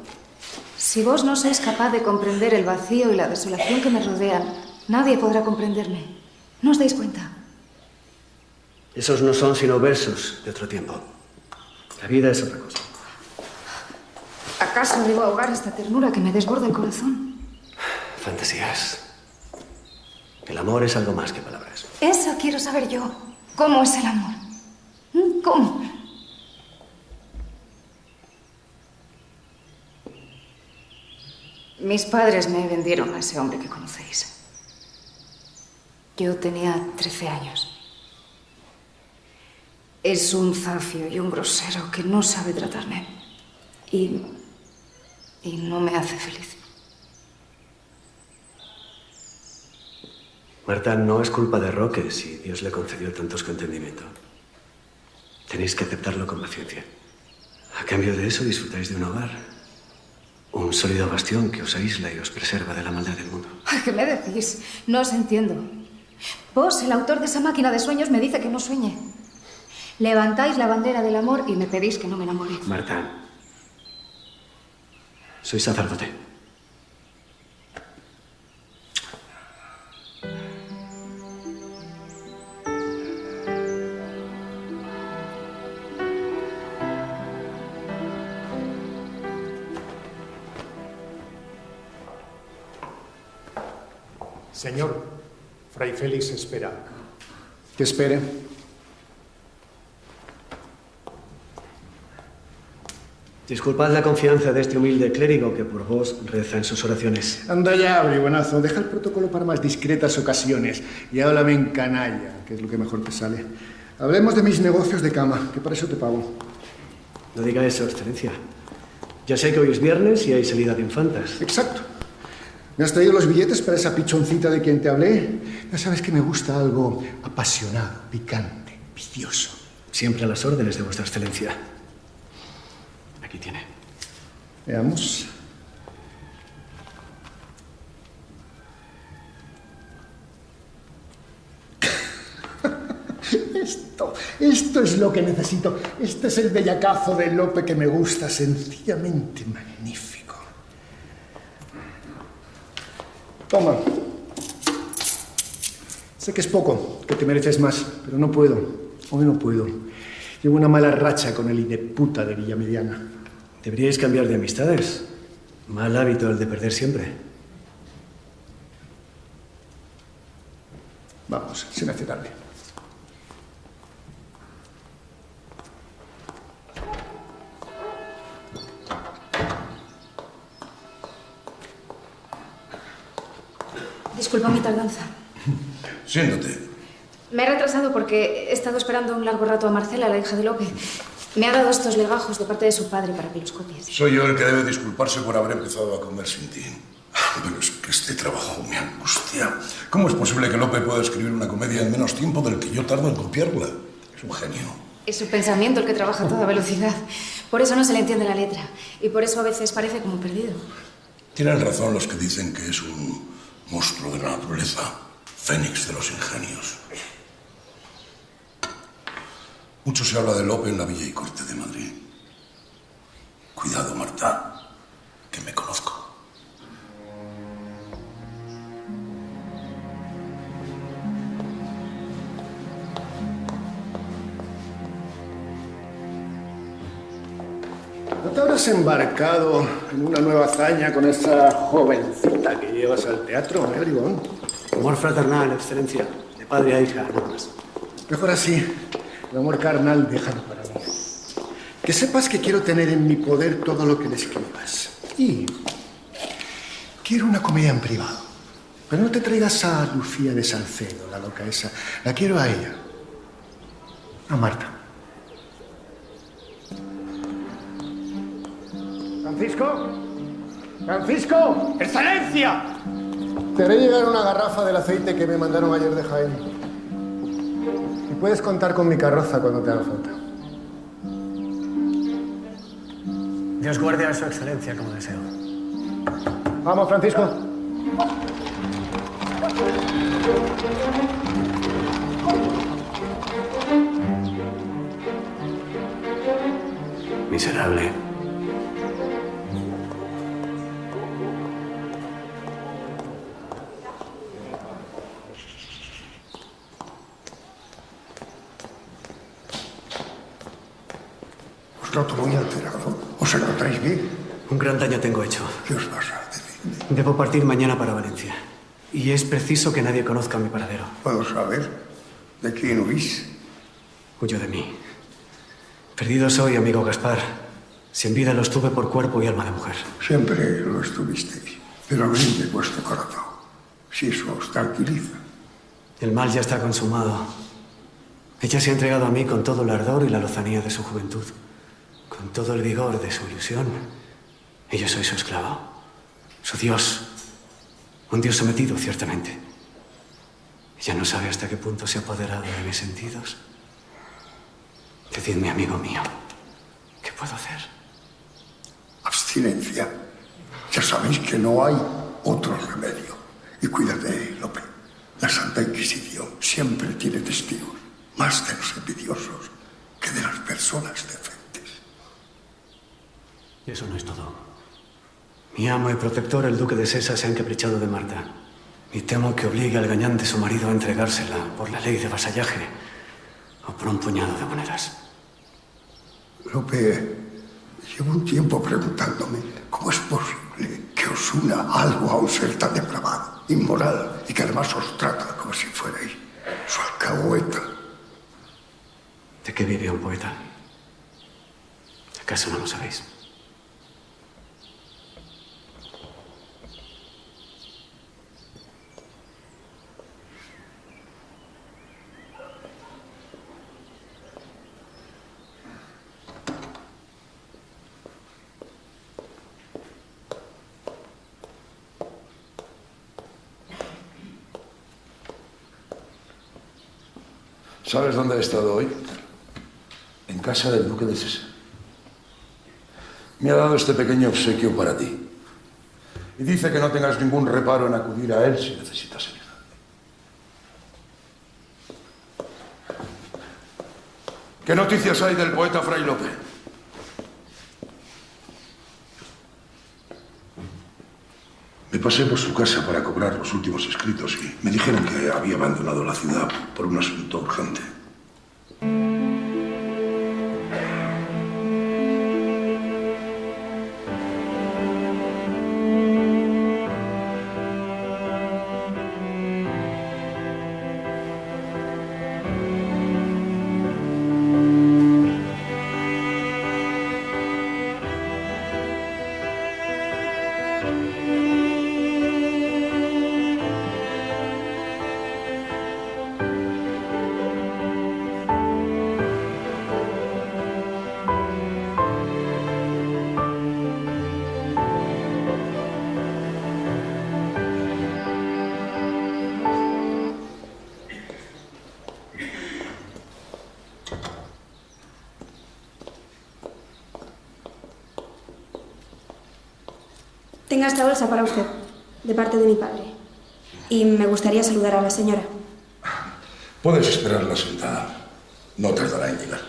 Si vos no sois capaz de comprender el vacío y la desolación que me rodean, nadie podrá comprenderme. ¿No os dais cuenta? Esos no son sino versos de otro tiempo. La vida es otra cosa. ¿Acaso debo ahogar esta ternura que me desborda el corazón? Fantasías. El amor es algo más que palabras. Eso quiero saber yo. ¿Cómo es el amor? ¿Cómo? Mis padres me vendieron a ese hombre que conocéis. Yo tenía 13 años. Es un zafio y un grosero que no sabe tratarme. Y no me hace feliz. Marta, no es culpa de Roque si Dios le concedió tantos con entendimiento. Tenéis que aceptarlo con paciencia. A cambio de eso disfrutáis de un hogar. Un sólido bastión que os aísla y os preserva de la maldad del mundo. ¿Qué me decís? No os entiendo. Vos, el autor de esa máquina de sueños, me dice que no sueñe. Levantáis la bandera del amor y me pedís que no me enamore. Marta, soy sacerdote. Señor, Fray Félix espera. Que espere. Disculpad la confianza de este humilde clérigo que por vos reza en sus oraciones. Anda ya, bribonazo. Deja el protocolo para más discretas ocasiones y háblame en canalla, que es lo que mejor te sale. Hablemos de mis negocios de cama, que para eso te pago. No diga eso, excelencia. Ya sé que hoy es viernes y hay salida de infantas. Exacto. ¿Me has traído los billetes para esa pichoncita de quien te hablé? Ya sabes que me gusta algo apasionado, picante, vicioso. Siempre a las órdenes de vuestra excelencia. Aquí tiene. Veamos. Esto es lo que necesito. Este es el bellacazo de Lope que me gusta, sencillamente magnífico. Toma. Sé que es poco, que te mereces más, pero no puedo. Hoy no puedo. Llevo una mala racha con el hideputa de Villamediana. Deberíais cambiar de amistades. Mal hábito el de perder siempre. Vamos, sin hacer tarde. Disculpa mi tardanza. Siéntate. Me he retrasado porque he estado esperando un largo rato a Marcela, la hija de Lope. Me ha dado estos legajos de parte de su padre para que los copies. Soy yo el que debe disculparse por haber empezado a comer sin ti. Pero es que este trabajo me angustia. ¿Cómo es posible que Lope pueda escribir una comedia en menos tiempo del que yo tardo en copiarla? Es un genio. Es su pensamiento el que trabaja a toda velocidad. Por eso no se le entiende la letra. Y por eso a veces parece como perdido. Tienen razón los que dicen que es un monstruo de la naturaleza. Fénix de los ingenios. Mucho se habla de Lope en la Villa y Corte de Madrid. Cuidado, Marta, que me conozco. ¿No te habrás embarcado en una nueva hazaña con esa jovencita que llevas al teatro, bribón? Amor fraternal, excelencia. De padre a hija, nada más. Mejor así. El amor carnal, déjalo para mí. Que sepas que quiero tener en mi poder todo lo que le escribas. Y quiero una comedia en privado. Pero no te traigas a Lucía de Salcedo, la loca esa. La quiero a ella. A Marta. ¿Francisco? ¡Francisco! ¡Excelencia! Te haré llegar una garrafa del aceite que me mandaron ayer de Jaén. Y puedes contar con mi carroza cuando te haga falta. Dios guarde a su excelencia como deseo. Vamos, Francisco. Miserable. Os noto muy alterado. ¿Os encontráis bien? Un gran daño tengo hecho. ¿Qué os pasa? Debo partir mañana para Valencia. Y es preciso que nadie conozca mi paradero. ¿Puedo saber de quién huís? Huyo de mí. Perdido soy, amigo Gaspar. Si en vida lo estuve por cuerpo y alma de mujer. Siempre lo estuvisteis. Pero rinde vuestro corazón, si eso os tranquiliza. El mal ya está consumado. Ella se ha entregado a mí con todo el ardor y la lozanía de su juventud, con todo el vigor de su ilusión. Y yo soy su esclavo, su Dios, un Dios sometido, ciertamente. Ella no sabe hasta qué punto se ha apoderado de mis sentidos. Decidme, amigo mío, ¿qué puedo hacer? Abstinencia. Ya sabéis que no hay otro remedio. Y cuídate, Lope. La Santa Inquisición siempre tiene testigos, más de los envidiosos que de las personas decentes. Y eso no es todo. Mi amo y protector, el duque de Sesa, se ha encaprichado de Marta. Y temo que obligue al gañán de su marido a entregársela por la ley de vasallaje o por un puñado de monedas. Lope, llevo un tiempo preguntándome cómo es posible que os una algo a un ser tan depravado, inmoral, y que además os trata como si fuerais su alcahueta. ¿De qué vive un poeta? ¿Acaso no lo sabéis? ¿Sabes dónde he estado hoy? En casa del duque de Sesa. Me ha dado este pequeño obsequio para ti. Y dice que no tengas ningún reparo en acudir a él si necesitas ayuda. ¿Qué noticias hay del poeta Fray Lope? Me pasé por su casa para cobrar los últimos escritos y me dijeron que había abandonado la ciudad por un asunto urgente. Tenga esta bolsa para usted, de parte de mi padre. Y me gustaría saludar a la señora. Puedes esperarla sentada. No tardará en llegar.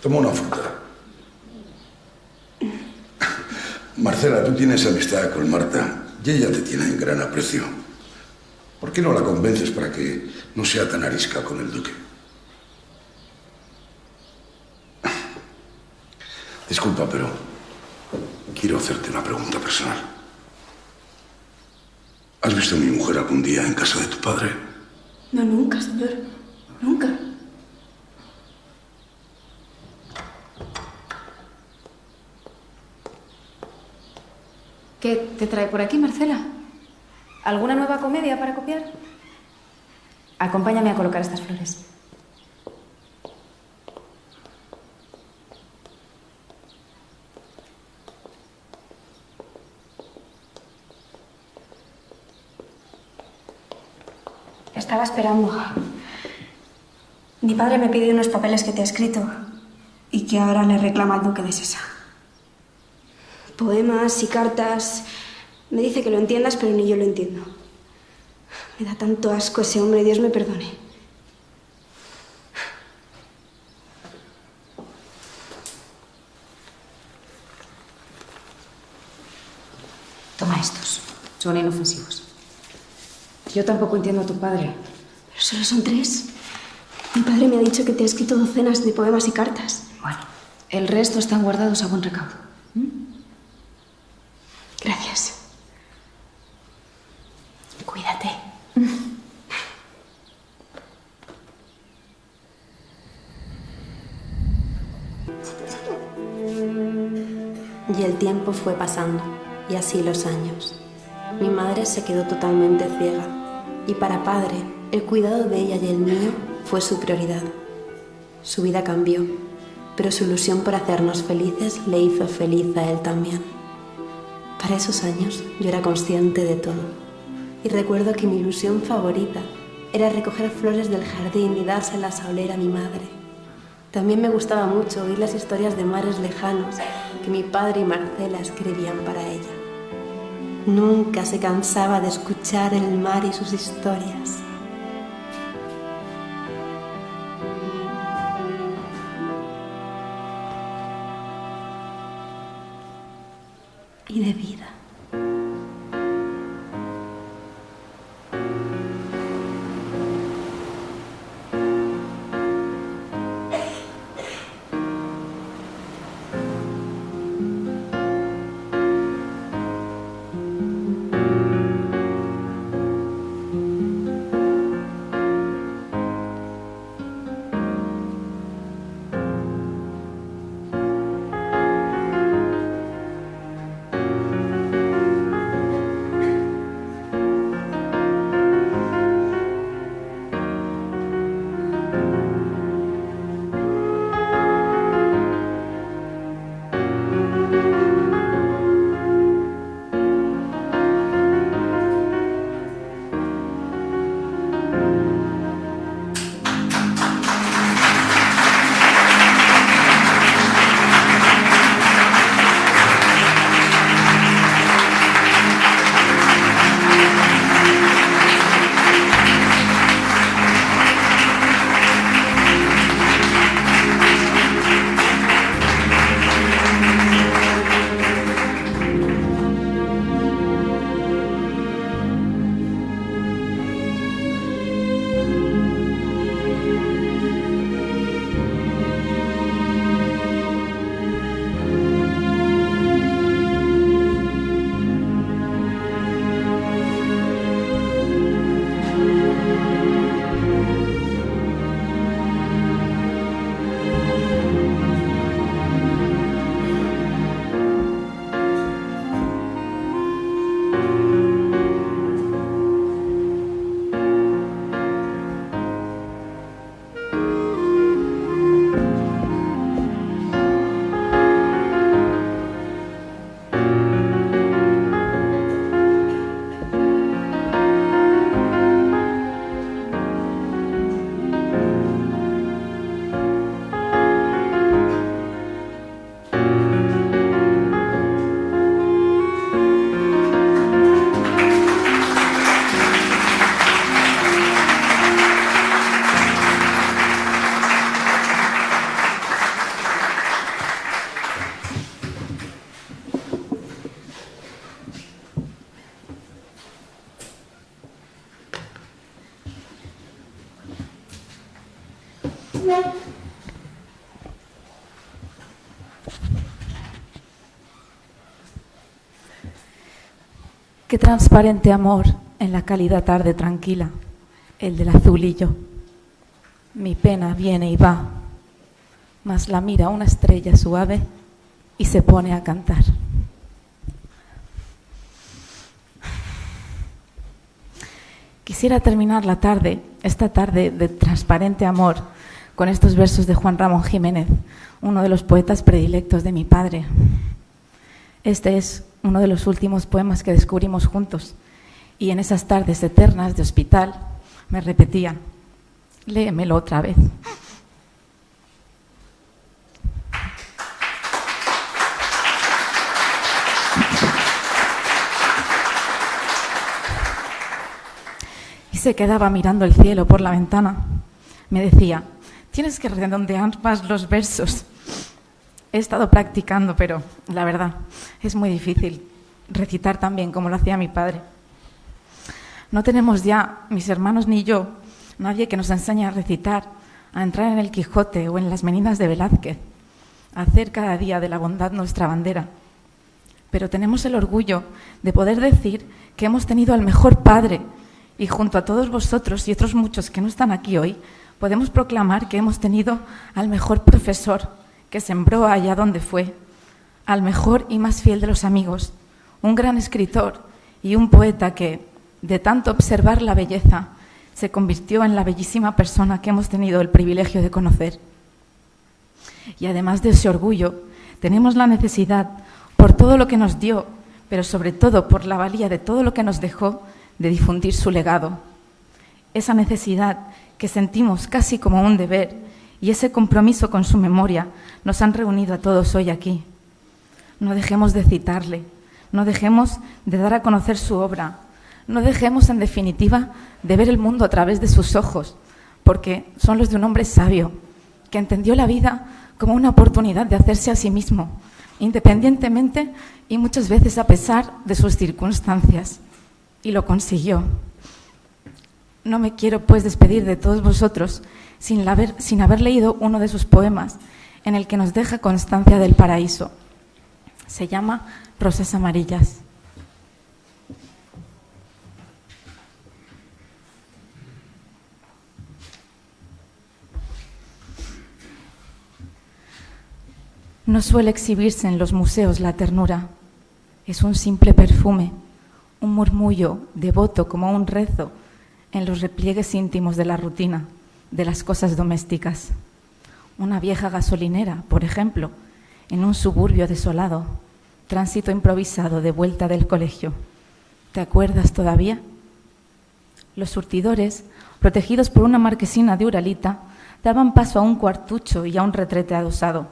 Toma una fruta. Marcela, tú tienes amistad con Marta y ella te tiene en gran aprecio. ¿Por qué no la convences para que no sea tan arisca con el duque? Disculpa, pero quiero hacerte una pregunta personal. ¿Has visto a mi mujer algún día en casa de tu padre? No, nunca, señor. Nunca. ¿Qué te trae por aquí, Marcela? ¿Alguna nueva comedia para copiar? Acompáñame a colocar estas flores. Estaba esperando. Mi padre me pidió unos papeles que te ha escrito y que ahora le reclama al duque de Sesa. Poemas y cartas. Me dice que lo entiendas, pero ni yo lo entiendo. Me da tanto asco ese hombre, Dios me perdone. Toma estos. Son inofensivos. Yo tampoco entiendo a tu padre. Pero solo son 3. Mi padre me ha dicho que te ha escrito docenas de poemas y cartas. Bueno, el resto están guardados a buen recaudo. Gracias. Cuídate. Y el tiempo fue pasando, y así los años. Mi madre se quedó totalmente ciega, y para padre, el cuidado de ella y el mío fue su prioridad. Su vida cambió, pero su ilusión por hacernos felices le hizo feliz a él también. Para esos años yo era consciente de todo, y recuerdo que mi ilusión favorita era recoger flores del jardín y dárselas a oler a mi madre. También me gustaba mucho oír las historias de mares lejanos que mi padre y Marcela escribían para ella. Nunca se cansaba de escuchar el mar y sus historias. Y de vida. Qué transparente amor en la cálida tarde tranquila, el del azulillo. Mi pena viene y va, mas la mira una estrella suave y se pone a cantar. Quisiera terminar la tarde, esta tarde de transparente amor, con estos versos de Juan Ramón Jiménez, uno de los poetas predilectos de mi padre. Este es uno de los últimos poemas que descubrimos juntos, y en esas tardes eternas de hospital me repetía: léemelo otra vez. Y se quedaba mirando el cielo por la ventana. Me decía: tienes que redondear más los versos. He estado practicando, pero la verdad es muy difícil recitar tan bien como lo hacía mi padre. No tenemos ya, mis hermanos ni yo, nadie que nos enseñe a recitar, a entrar en el Quijote o en las Meninas de Velázquez, a hacer cada día de la bondad nuestra bandera. Pero tenemos el orgullo de poder decir que hemos tenido al mejor padre, y junto a todos vosotros y otros muchos que no están aquí hoy, podemos proclamar que hemos tenido al mejor profesor, que sembró allá donde fue, al mejor y más fiel de los amigos, un gran escritor y un poeta que, de tanto observar la belleza, se convirtió en la bellísima persona que hemos tenido el privilegio de conocer. Y además de ese orgullo, tenemos la necesidad, por todo lo que nos dio, pero sobre todo por la valía de todo lo que nos dejó, de difundir su legado. Esa necesidad que sentimos casi como un deber y ese compromiso con su memoria nos han reunido a todos hoy aquí. No dejemos de citarle, no dejemos de dar a conocer su obra, no dejemos, en definitiva, de ver el mundo a través de sus ojos, porque son los de un hombre sabio, que entendió la vida como una oportunidad de hacerse a sí mismo, independientemente y muchas veces a pesar de sus circunstancias, y lo consiguió. No me quiero, pues, despedir de todos vosotros sin haber leído uno de sus poemas, en el que nos deja constancia del paraíso. Se llama Rosas Amarillas. No suele exhibirse en los museos la ternura. Es un simple perfume, un murmullo devoto como un rezo en los repliegues íntimos de la rutina, de las cosas domésticas. Una vieja gasolinera, por ejemplo, en un suburbio desolado, tránsito improvisado de vuelta del colegio. ¿Te acuerdas todavía? Los surtidores, protegidos por una marquesina de Uralita, daban paso a un cuartucho y a un retrete adosado.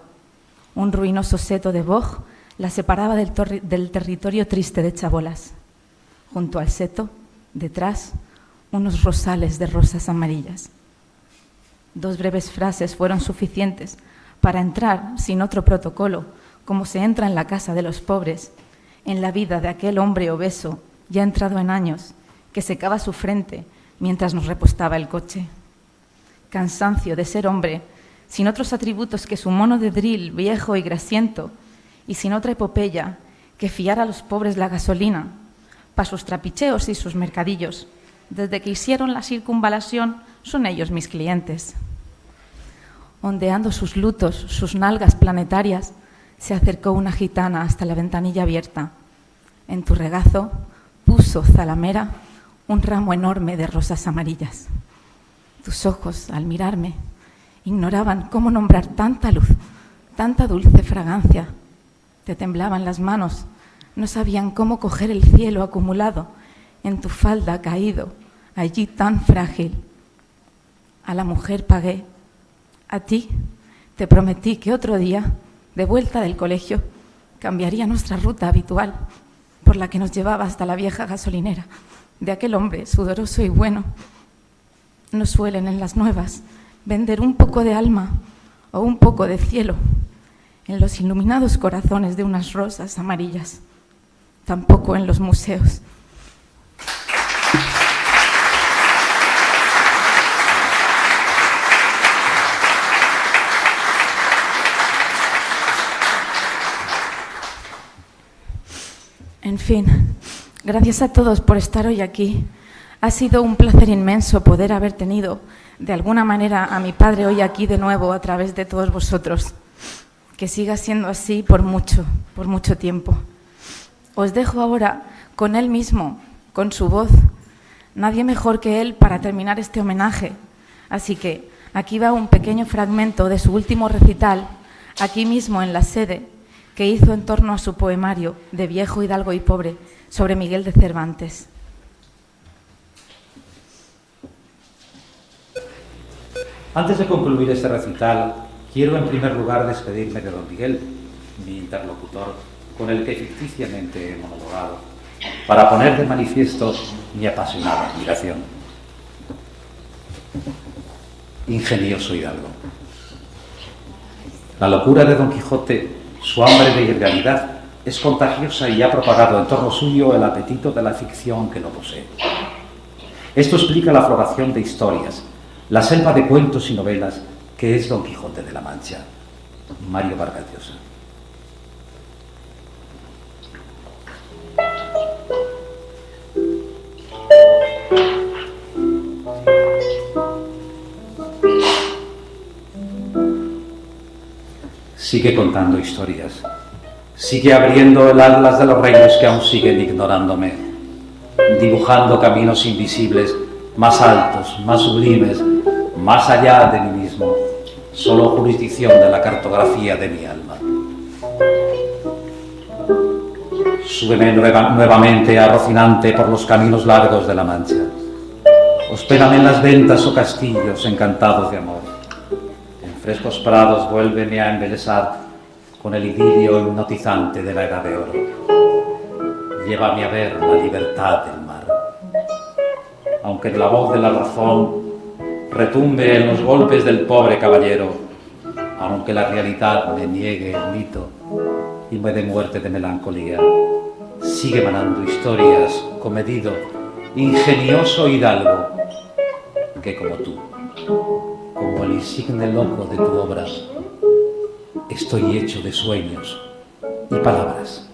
Un ruinoso seto de boj la separaba del territorio triste de Chabolas. Junto al seto, detrás, unos rosales de rosas amarillas. 2 breves frases fueron suficientes para entrar, sin otro protocolo, como se entra en la casa de los pobres, en la vida de aquel hombre obeso, ya entrado en años, que secaba su frente mientras nos repostaba el coche. Cansancio de ser hombre, sin otros atributos que su mono de drill viejo y grasiento, y sin otra epopeya que fiar a los pobres la gasolina, para sus trapicheos y sus mercadillos. Desde que hicieron la circunvalación, son ellos mis clientes. Ondeando sus lutos, sus nalgas planetarias, se acercó una gitana hasta la ventanilla abierta. En tu regazo puso, zalamera, un ramo enorme de rosas amarillas. Tus ojos, al mirarme, ignoraban cómo nombrar tanta luz, tanta dulce fragancia. Te temblaban las manos, no sabían cómo coger el cielo acumulado en tu falda caído, allí tan frágil. A la mujer pagué, a ti te prometí que otro día, de vuelta del colegio, cambiaría nuestra ruta habitual por la que nos llevaba hasta la vieja gasolinera de aquel hombre sudoroso y bueno. No suelen en las nuevas vender un poco de alma o un poco de cielo en los iluminados corazones de unas rosas amarillas, tampoco en los museos. En fin, gracias a todos por estar hoy aquí. Ha sido un placer inmenso poder haber tenido, de alguna manera, a mi padre hoy aquí de nuevo a través de todos vosotros. Que siga siendo así por mucho tiempo. Os dejo ahora con él mismo, con su voz. Nadie mejor que él para terminar este homenaje. Así que aquí va un pequeño fragmento de su último recital, aquí mismo en la sede, que hizo en torno a su poemario de Viejo, Hidalgo y Pobre sobre Miguel de Cervantes. Antes de concluir este recital, quiero en primer lugar despedirme de don Miguel, mi interlocutor, con el que ficticiamente he monologado, para poner de manifiesto mi apasionada admiración. Ingenioso Hidalgo. La locura de Don Quijote, su hambre de irrealidad, es contagiosa y ha propagado en torno suyo el apetito de la ficción que lo posee. Esto explica la floración de historias, la selva de cuentos y novelas que es Don Quijote de la Mancha. Mario Vargas Llosa. Sigue contando historias, Sigue abriendo el atlas de los reinos que aún siguen ignorándome, dibujando caminos invisibles, más altos, más sublimes, más allá de mí mismo, solo jurisdicción de la cartografía de mi alma. Súbeme nuevamente a Rocinante por los caminos largos de la Mancha. Hospédame en las ventas o castillos encantados de amor. En frescos prados vuélveme a embelesar con el idilio hipnotizante de la Edad de Oro. Llévame a ver la libertad del mar. Aunque la voz de la razón retumbe en los golpes del pobre caballero, aunque la realidad me niegue el mito y me dé muerte de melancolía, sigue manando historias comedido, ingenioso hidalgo, que como tú, como el insigne loco de tu obra, estoy hecho de sueños y palabras.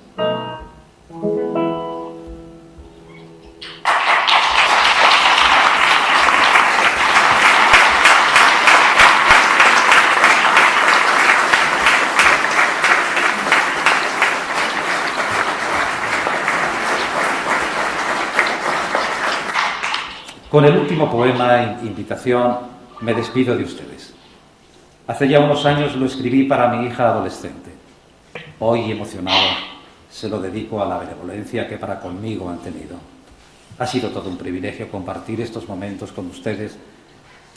Con el último poema, Invitación, me despido de ustedes. Hace ya unos años lo escribí para mi hija adolescente. Hoy, emocionado, se lo dedico a la benevolencia que para conmigo han tenido. Ha sido todo un privilegio compartir estos momentos con ustedes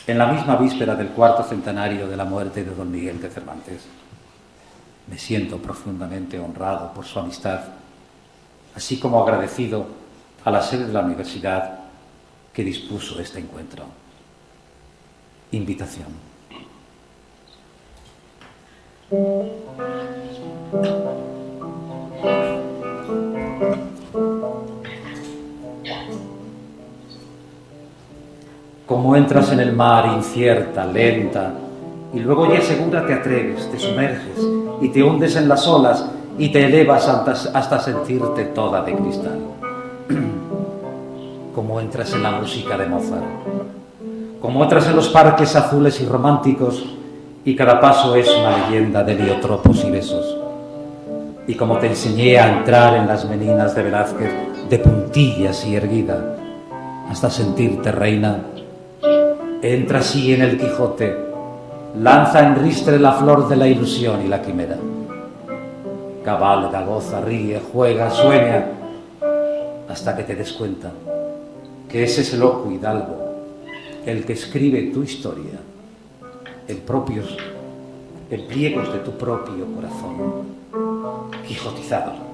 en la misma víspera del 4º centenario de la muerte de don Miguel de Cervantes. Me siento profundamente honrado por su amistad, así como agradecido a la sede de la universidad que dispuso este encuentro. Invitación. Como entras en el mar incierta, lenta, y luego ya segura te atreves, te sumerges y te hundes en las olas y te elevas hasta sentirte toda de cristal. Como entras en la música de Mozart, como entras en los parques azules y románticos y cada paso es una leyenda de heliotropos y besos, y como te enseñé a entrar en las meninas de Velázquez de puntillas y erguida hasta sentirte reina, entra así en el Quijote, lanza en ristre la flor de la ilusión y la quimera, cabalga, goza, ríe, juega, sueña, hasta que te des cuenta que ese es el loco hidalgo, el que escribe tu historia, en pliegos de tu propio corazón, quijotizado.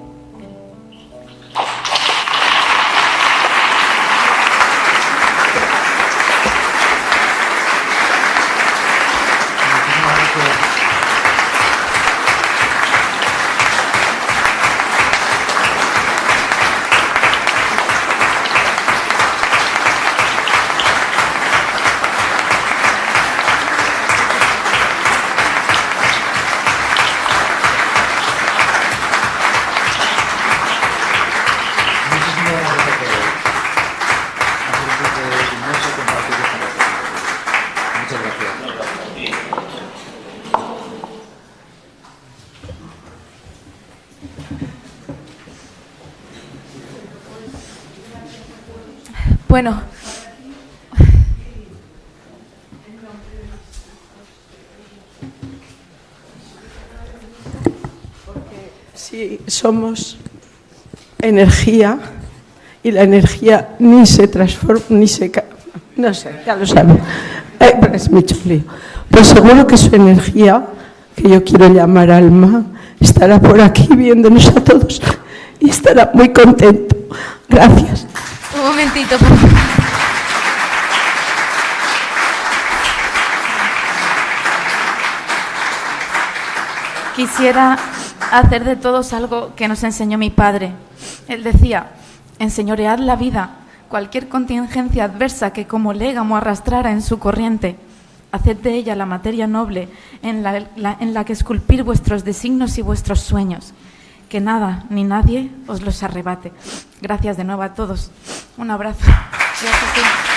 Bueno, porque si somos energía y la energía ni se transforma, ni se... No sé, ya lo saben, es mucho lío. Pues seguro que su energía, que yo quiero llamar alma, estará por aquí viéndonos a todos y estará muy contento. Gracias. Un momentito, por favor. Quisiera hacer de todos algo que nos enseñó mi padre. Él decía, enseñoread la vida, cualquier contingencia adversa que como légamo arrastrara en su corriente, haced de ella la materia noble en la que esculpir vuestros designios y vuestros sueños. Que nada ni nadie os los arrebate. Gracias de nuevo a todos. Un abrazo. Gracias.